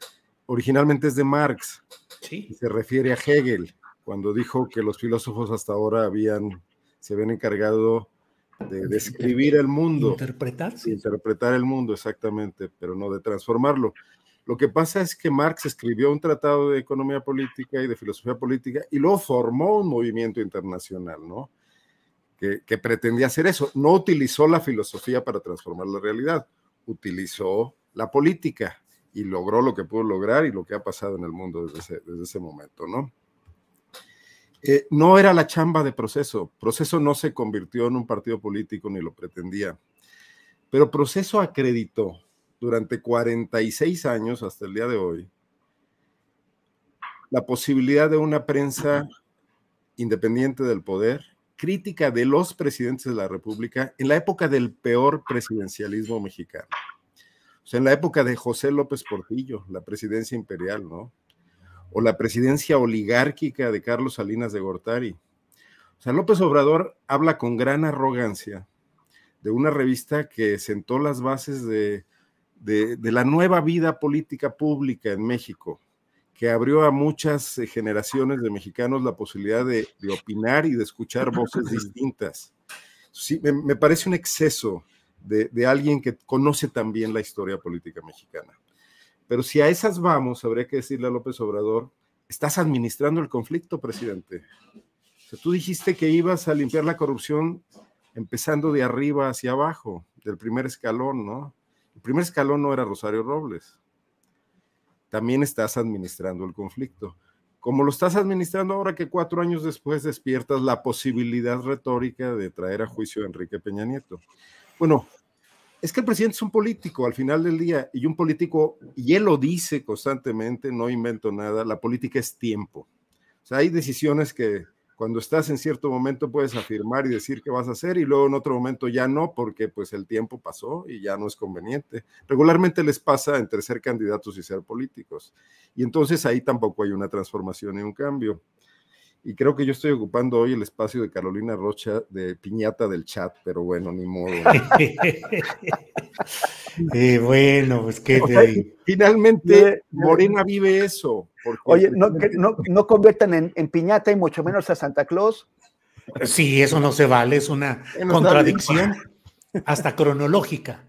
originalmente es de Marx. Sí. Y se refiere a Hegel, cuando dijo que los filósofos hasta ahora se habían encargado de describir el mundo. Interpretar el mundo, exactamente, pero no de transformarlo. Lo que pasa es que Marx escribió un tratado de economía política y de filosofía política y luego formó un movimiento internacional, ¿no? Que pretendía hacer eso. No utilizó la filosofía para transformar la realidad, utilizó la política y logró lo que pudo lograr y lo que ha pasado en el mundo desde ese momento, ¿no? No era la chamba de Proceso. Proceso no se convirtió en un partido político ni lo pretendía, pero Proceso acreditó durante 46 años hasta el día de hoy la posibilidad de una prensa independiente del poder, crítica de los presidentes de la República en la época del peor presidencialismo mexicano. O sea, en la época de José López Portillo, la presidencia imperial, ¿no? O la presidencia oligárquica de Carlos Salinas de Gortari. O sea, López Obrador habla con gran arrogancia de una revista que sentó las bases de la nueva vida política pública en México, que abrió a muchas generaciones de mexicanos la posibilidad de opinar y de escuchar voces distintas. Sí, me parece un exceso de alguien que conoce también la historia política mexicana. Pero si a esas vamos, habría que decirle a López Obrador, estás administrando el conflicto, presidente. O sea, tú dijiste que ibas a limpiar la corrupción empezando de arriba hacia abajo, del primer escalón, ¿no? El primer escalón no era Rosario Robles. También estás administrando el conflicto. Como lo estás administrando ahora que 4 años después despiertas la posibilidad retórica de traer a juicio a Enrique Peña Nieto. Bueno, es que el presidente es un político al final del día, y un político, y él lo dice constantemente, no invento nada, la política es tiempo. O sea, hay decisiones que cuando estás en cierto momento puedes afirmar y decir qué vas a hacer, y luego en otro momento ya no, porque pues el tiempo pasó y ya no es conveniente. Regularmente les pasa entre ser candidatos y ser políticos, y entonces ahí tampoco hay una transformación y un cambio. Y creo que yo estoy ocupando hoy el espacio de Carolina Rocha de piñata del chat, pero bueno, ni modo. Bueno, pues que finalmente Morena vive eso. Oye, no conviertan en piñata y mucho menos a Santa Claus. Sí, eso no se vale, es una contradicción hasta cronológica.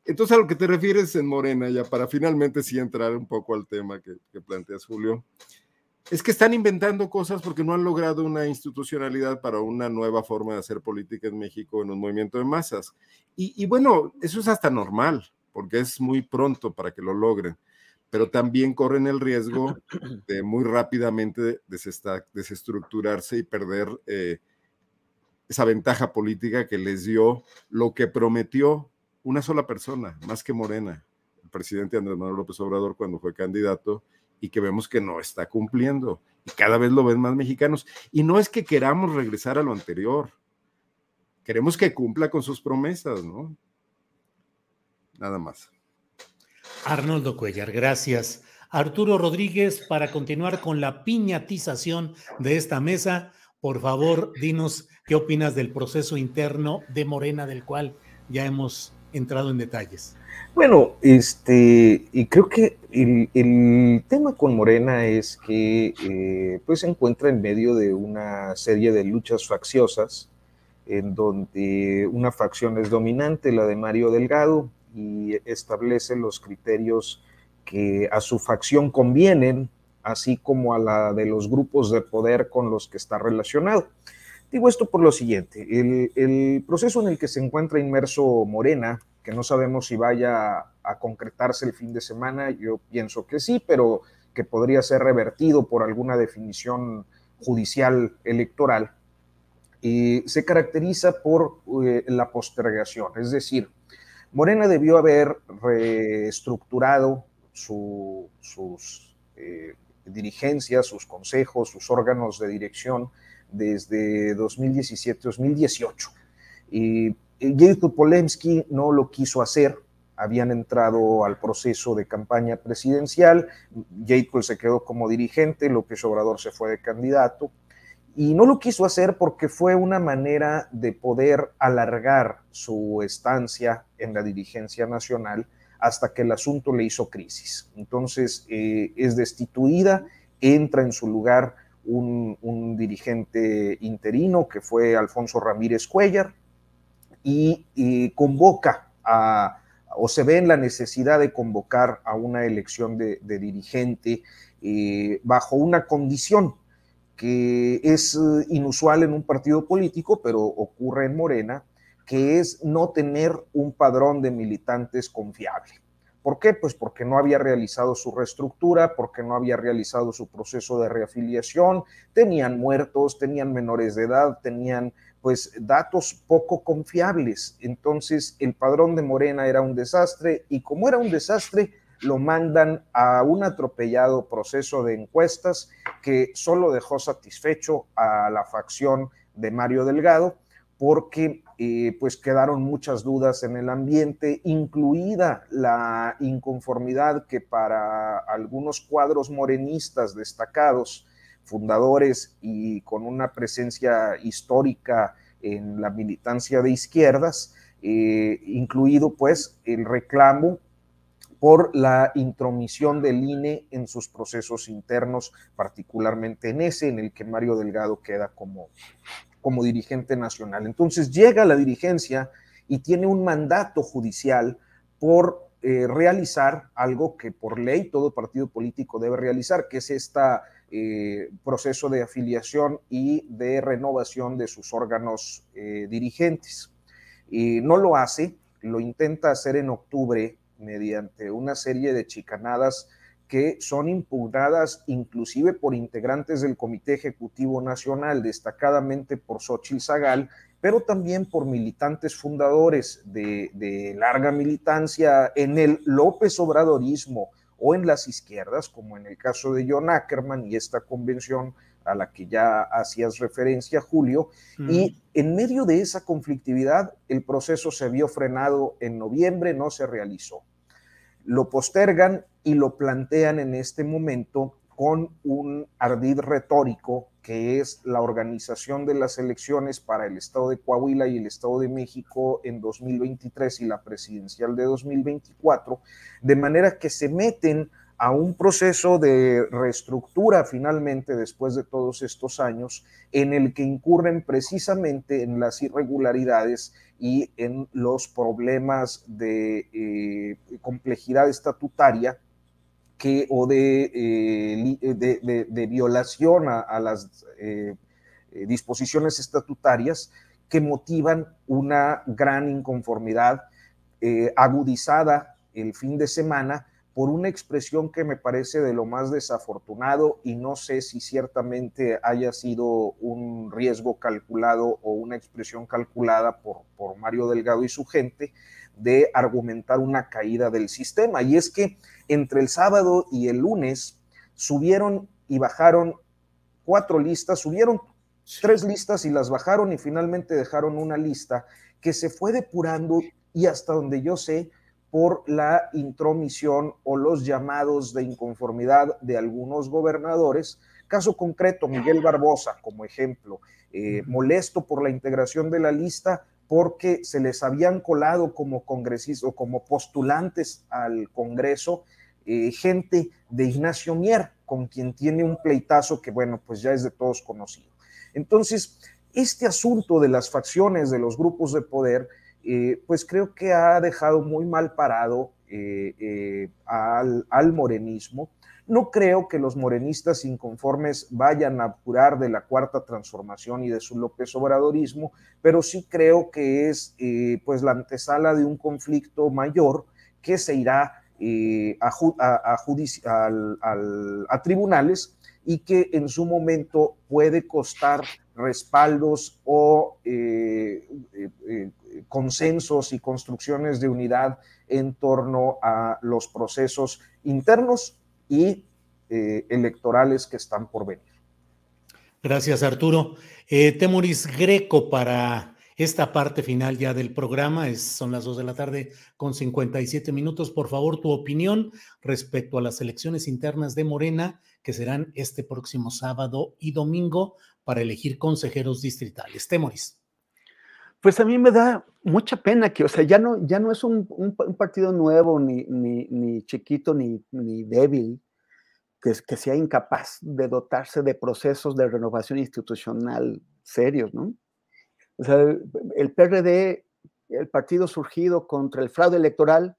Entonces, a lo que te refieres en Morena, ya para finalmente sí entrar un poco al tema que planteas, Julio, es que están inventando cosas porque no han logrado una institucionalidad para una nueva forma de hacer política en México en un movimiento de masas. Y bueno, eso es hasta normal, porque es muy pronto para que lo logren, pero también corren el riesgo de muy rápidamente desestructurarse y perder esa ventaja política que les dio lo que prometió una sola persona, más que Morena, el presidente Andrés Manuel López Obrador cuando fue candidato, y que vemos que no está cumpliendo, y cada vez lo ven más mexicanos. Y no es que queramos regresar a lo anterior, queremos que cumpla con sus promesas, ¿no? Nada más. Arnoldo Cuellar, gracias. Arturo Rodríguez, para continuar con la piñatización de esta mesa, por favor, dinos qué opinas del proceso interno de Morena, del cual ya hemos entrado en detalles. Bueno, y creo que el tema con Morena es que pues se encuentra en medio de una serie de luchas facciosas, en donde una facción es dominante, la de Mario Delgado, y establece los criterios que a su facción convienen, así como a la de los grupos de poder con los que está relacionado. Digo esto por lo siguiente, el proceso en el que se encuentra inmerso Morena, que no sabemos si vaya a concretarse el fin de semana, yo pienso que sí, pero que podría ser revertido por alguna definición judicial electoral, se caracteriza por la postergación, es decir, Morena debió haber reestructurado sus dirigencias, sus consejos, sus órganos de dirección desde 2017-2018. Jacob Polensky no lo quiso hacer, habían entrado al proceso de campaña presidencial. Yeitkel se quedó como dirigente, López Obrador se fue de candidato, y no lo quiso hacer porque fue una manera de poder alargar su estancia en la dirigencia nacional hasta que el asunto le hizo crisis. Entonces es destituida, entra en su lugar un dirigente interino que fue Alfonso Ramírez Cuéllar, y convoca o se ve en la necesidad de convocar a una elección de dirigente bajo una condición que es inusual en un partido político, pero ocurre en Morena, que es no tener un padrón de militantes confiable. ¿Por qué? Pues porque no había realizado su reestructura, porque no había realizado su proceso de reafiliación, tenían muertos, tenían menores de edad, tenían pues datos poco confiables. Entonces el padrón de Morena era un desastre, y como era un desastre, lo mandan a un atropellado proceso de encuestas que solo dejó satisfecho a la facción de Mario Delgado, porque pues quedaron muchas dudas en el ambiente, incluida la inconformidad que para algunos cuadros morenistas destacados, fundadores y con una presencia histórica en la militancia de izquierdas, incluido pues el reclamo por la intromisión del INE en sus procesos internos, particularmente en ese, en el que Mario Delgado queda como dirigente nacional. Entonces llega a la dirigencia y tiene un mandato judicial por realizar algo que por ley todo partido político debe realizar, que es este proceso de afiliación y de renovación de sus órganos dirigentes. No lo hace, lo intenta hacer en octubre mediante una serie de chicanadas que son impugnadas inclusive por integrantes del Comité Ejecutivo Nacional, destacadamente por Xóchitl Zagal, pero también por militantes fundadores de larga militancia en el López Obradorismo o en las izquierdas, como en el caso de John Ackerman y esta convención a la que ya hacías referencia, Julio, y en medio de esa conflictividad el proceso se vio frenado en noviembre, no se realizó. Lo postergan y lo plantean en este momento con un ardid retórico, que es la organización de las elecciones para el estado de Coahuila y el estado de México en 2023 y la presidencial de 2024, de manera que se meten a un proceso de reestructura finalmente después de todos estos años, en el que incurren precisamente en las irregularidades y en los problemas de complejidad estatutaria o de violación a las disposiciones estatutarias que motivan una gran inconformidad agudizada el fin de semana por una expresión que me parece de lo más desafortunado, y no sé si ciertamente haya sido un riesgo calculado o una expresión calculada por Mario Delgado y su gente, de argumentar una caída del sistema. Y es que entre el sábado y el lunes subieron y bajaron 4 listas, subieron 3 listas y las bajaron, y finalmente dejaron una lista que se fue depurando, y hasta donde yo sé, por la intromisión o los llamados de inconformidad de algunos gobernadores. Caso concreto, Miguel Barbosa, como ejemplo, molesto por la integración de la lista porque se les habían colado como congresistas o como postulantes al Congreso gente de Ignacio Mier, con quien tiene un pleitazo que, bueno, pues ya es de todos conocido. Entonces, este asunto de las facciones, de los grupos de poder, pues creo que ha dejado muy mal parado al morenismo. No creo que los morenistas inconformes vayan a apurar de la Cuarta Transformación y de su López Obradorismo, pero sí creo que es pues la antesala de un conflicto mayor que se irá a tribunales, y que en su momento puede costar respaldos o consensos y construcciones de unidad en torno a los procesos internos y electorales que están por venir. Gracias, Arturo. Temoris Greco, para esta parte final ya del programa. Son las 2 de la tarde con 57 minutos. Por favor, tu opinión respecto a las elecciones internas de Morena que serán este próximo sábado y domingo para elegir consejeros distritales. Temoris. Pues a mí me da mucha pena que, o sea, ya no es un partido nuevo, ni chiquito, ni débil, que sea incapaz de dotarse de procesos de renovación institucional serios, ¿no? O sea, el PRD, el partido surgido contra el fraude electoral,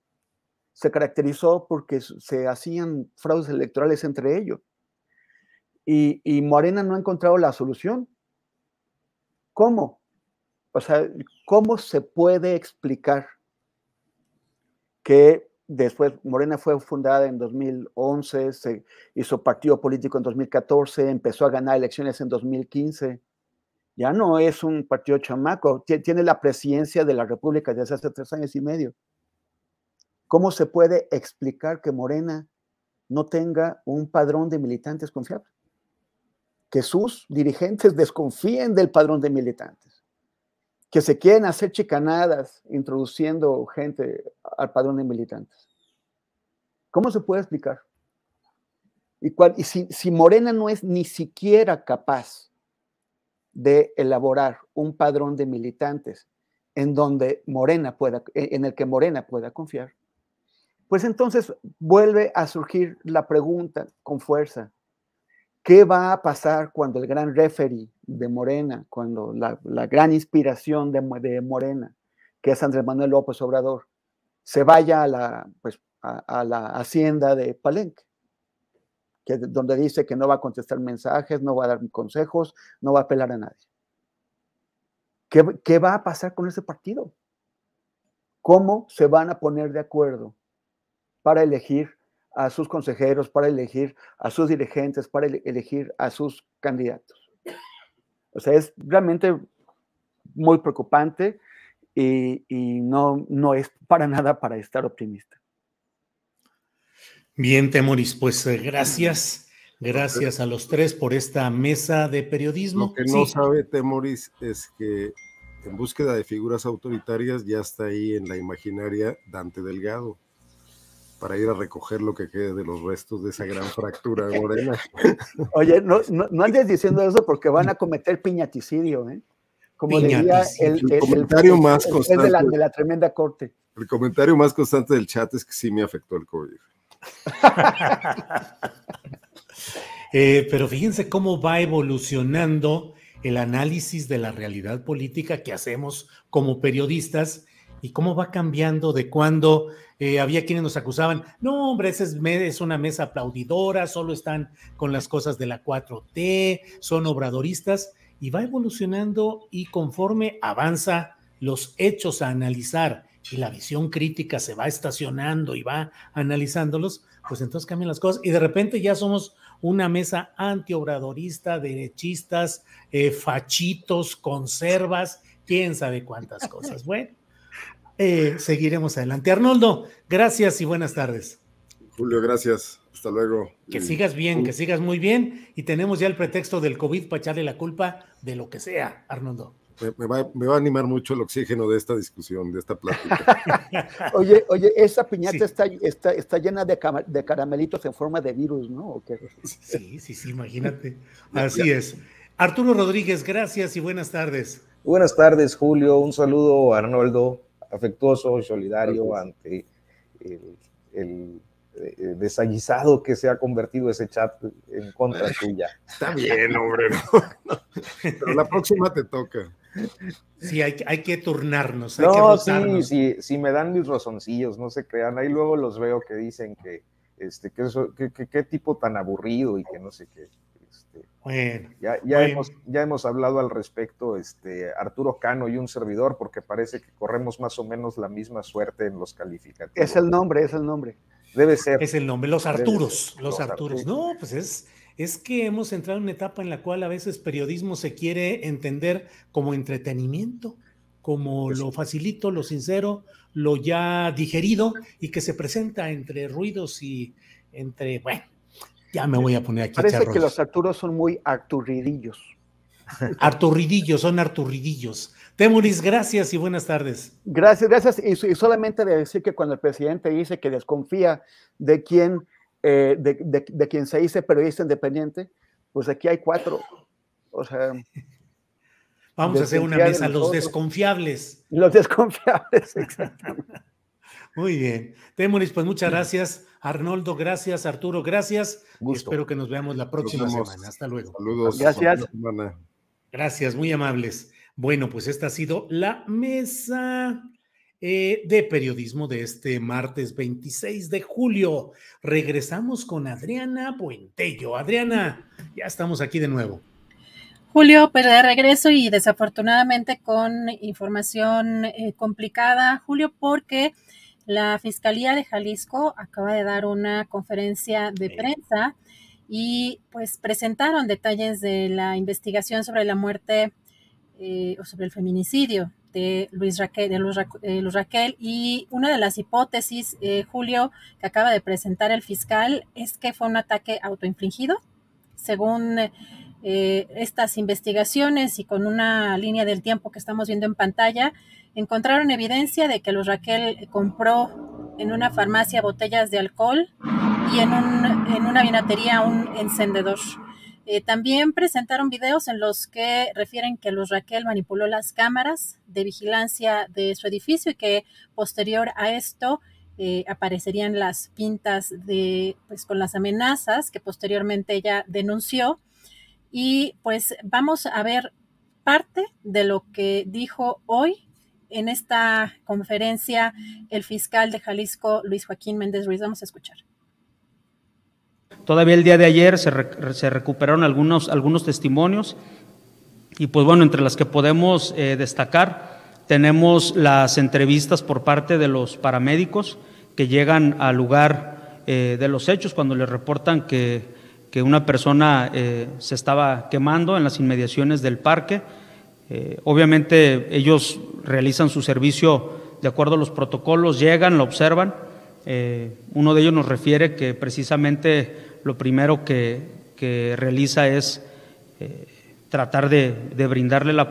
se caracterizó porque se hacían fraudes electorales entre ellos. Y Morena no ha encontrado la solución. ¿Cómo? O sea, ¿cómo se puede explicar que después Morena fue fundada en 2011, se hizo partido político en 2014, empezó a ganar elecciones en 2015? Ya no es un partido chamaco, tiene la presidencia de la República desde hace 3 años y medio. ¿Cómo se puede explicar que Morena no tenga un padrón de militantes confiable? Que sus dirigentes desconfíen del padrón de militantes, que se quieren hacer chicanadas introduciendo gente al padrón de militantes. ¿Cómo se puede explicar? Y si Morena no es ni siquiera capaz de elaborar un padrón de militantes en el que Morena pueda confiar, pues entonces vuelve a surgir la pregunta con fuerza: ¿qué va a pasar cuando el gran referee de Morena, cuando la gran inspiración de Morena, que es Andrés Manuel López Obrador, se vaya a la hacienda de Palenque, donde dice que no va a contestar mensajes, no va a dar consejos, no va a apelar a nadie? ¿Qué va a pasar con ese partido? ¿Cómo se van a poner de acuerdo para elegir a sus consejeros, para elegir a sus dirigentes, para elegir a sus candidatos? O sea, es realmente muy preocupante y no es para nada para estar optimista. Bien, Temoris, pues gracias a los tres por esta mesa de periodismo. Lo que no sabe Temoris es que en búsqueda de figuras autoritarias ya está ahí en la imaginaria Dante Delgado, para ir a recoger lo que quede de los restos de esa gran fractura de Morena. Oye, no andes diciendo eso porque van a cometer piñaticidio, ¿eh? Como diría el comentario más constante de la tremenda corte. El comentario más constante del chat es que sí me afectó el COVID. Pero fíjense cómo va evolucionando el análisis de la realidad política que hacemos como periodistas y cómo va cambiando de cuando había quienes nos acusaban, no hombre, esa es una mesa aplaudidora, solo están con las cosas de la 4T, son obradoristas, y va evolucionando, y conforme avanza los hechos a analizar y la visión crítica se va estacionando y va analizándolos, pues entonces cambian las cosas y de repente ya somos una mesa antiobradorista, derechistas, fachitos, conservas, quién sabe cuántas cosas. Bueno, seguiremos adelante. Arnoldo, gracias y buenas tardes. Julio, gracias. Hasta luego. Que sigas bien, que sigas muy bien, y tenemos ya el pretexto del COVID para echarle la culpa de lo que sea, Arnoldo. Me va a animar mucho el oxígeno de esta discusión, de esta plática. Oye, esa piñata sí está llena de caramelitos en forma de virus, ¿no? ¿O qué? Sí, imagínate. Así es. Arturo Rodríguez, gracias y buenas tardes. Buenas tardes, Julio. Un saludo a Arnoldo, afectuoso y solidario ante el desaguisado que se ha convertido ese chat en contra tuya. Está bien, hombre. No. Pero la próxima te toca. Sí, hay que turnarnos. Sí, me dan mis rozoncillos, no se crean. Ahí luego los veo que dicen que qué tipo tan aburrido y que no sé qué. Bueno, ya hemos hablado al respecto, Arturo Cano y un servidor, porque parece que corremos más o menos la misma suerte en los calificativos. Es el nombre. Debe ser. Es el nombre, los Arturos. No, pues es que hemos entrado en una etapa en la cual a veces periodismo se quiere entender como entretenimiento, como lo facilito, lo sincero, lo ya digerido, y que se presenta entre ruidos y entre, bueno, ya me voy a poner aquí. Parece que los Arturos son muy arturridillos. Son arturridillos. Temuris, gracias y buenas tardes. Gracias. Y solamente de decir que cuando el presidente dice que desconfía de quien se dice periodista independiente, pues aquí hay 4. O sea, vamos a hacer una mesa, los desconfiables. Los desconfiables, exactamente. Muy bien. Temuris, pues muchas gracias. Arnoldo, gracias. Arturo, gracias. Espero que nos veamos la próxima semana. Hasta luego. Saludos. Gracias. Gracias, muy amables. Bueno, pues esta ha sido la mesa de periodismo de este martes 26 de julio. Regresamos con Adriana Buentello. Adriana, ya estamos aquí de nuevo. Julio, pero de regreso y desafortunadamente con información complicada, Julio, porque la Fiscalía de Jalisco acaba de dar una conferencia de prensa y pues presentaron detalles de la investigación sobre la muerte o sobre el feminicidio de Luz Raquel, y una de las hipótesis, Julio, que acaba de presentar el fiscal es que fue un ataque autoinfligido, según estas investigaciones y con una línea del tiempo que estamos viendo en pantalla. Encontraron evidencia de que Luz Raquel compró en una farmacia botellas de alcohol y en una vinatería un encendedor. También presentaron videos en los que refieren que Luz Raquel manipuló las cámaras de vigilancia de su edificio y que posterior a esto aparecerían las pintas pues con las amenazas que posteriormente ella denunció. Y pues vamos a ver parte de lo que dijo hoy en esta conferencia el fiscal de Jalisco, Luis Joaquín Méndez Ruiz. Vamos a escuchar. Todavía el día de ayer se recuperaron algunos testimonios y pues bueno, entre las que podemos destacar tenemos las entrevistas por parte de los paramédicos que llegan al lugar de los hechos cuando les reportan que una persona se estaba quemando en las inmediaciones del parque. Obviamente ellos realizan su servicio de acuerdo a los protocolos, llegan, lo observan. Uno de ellos nos refiere que precisamente lo primero que realiza es tratar de brindarle la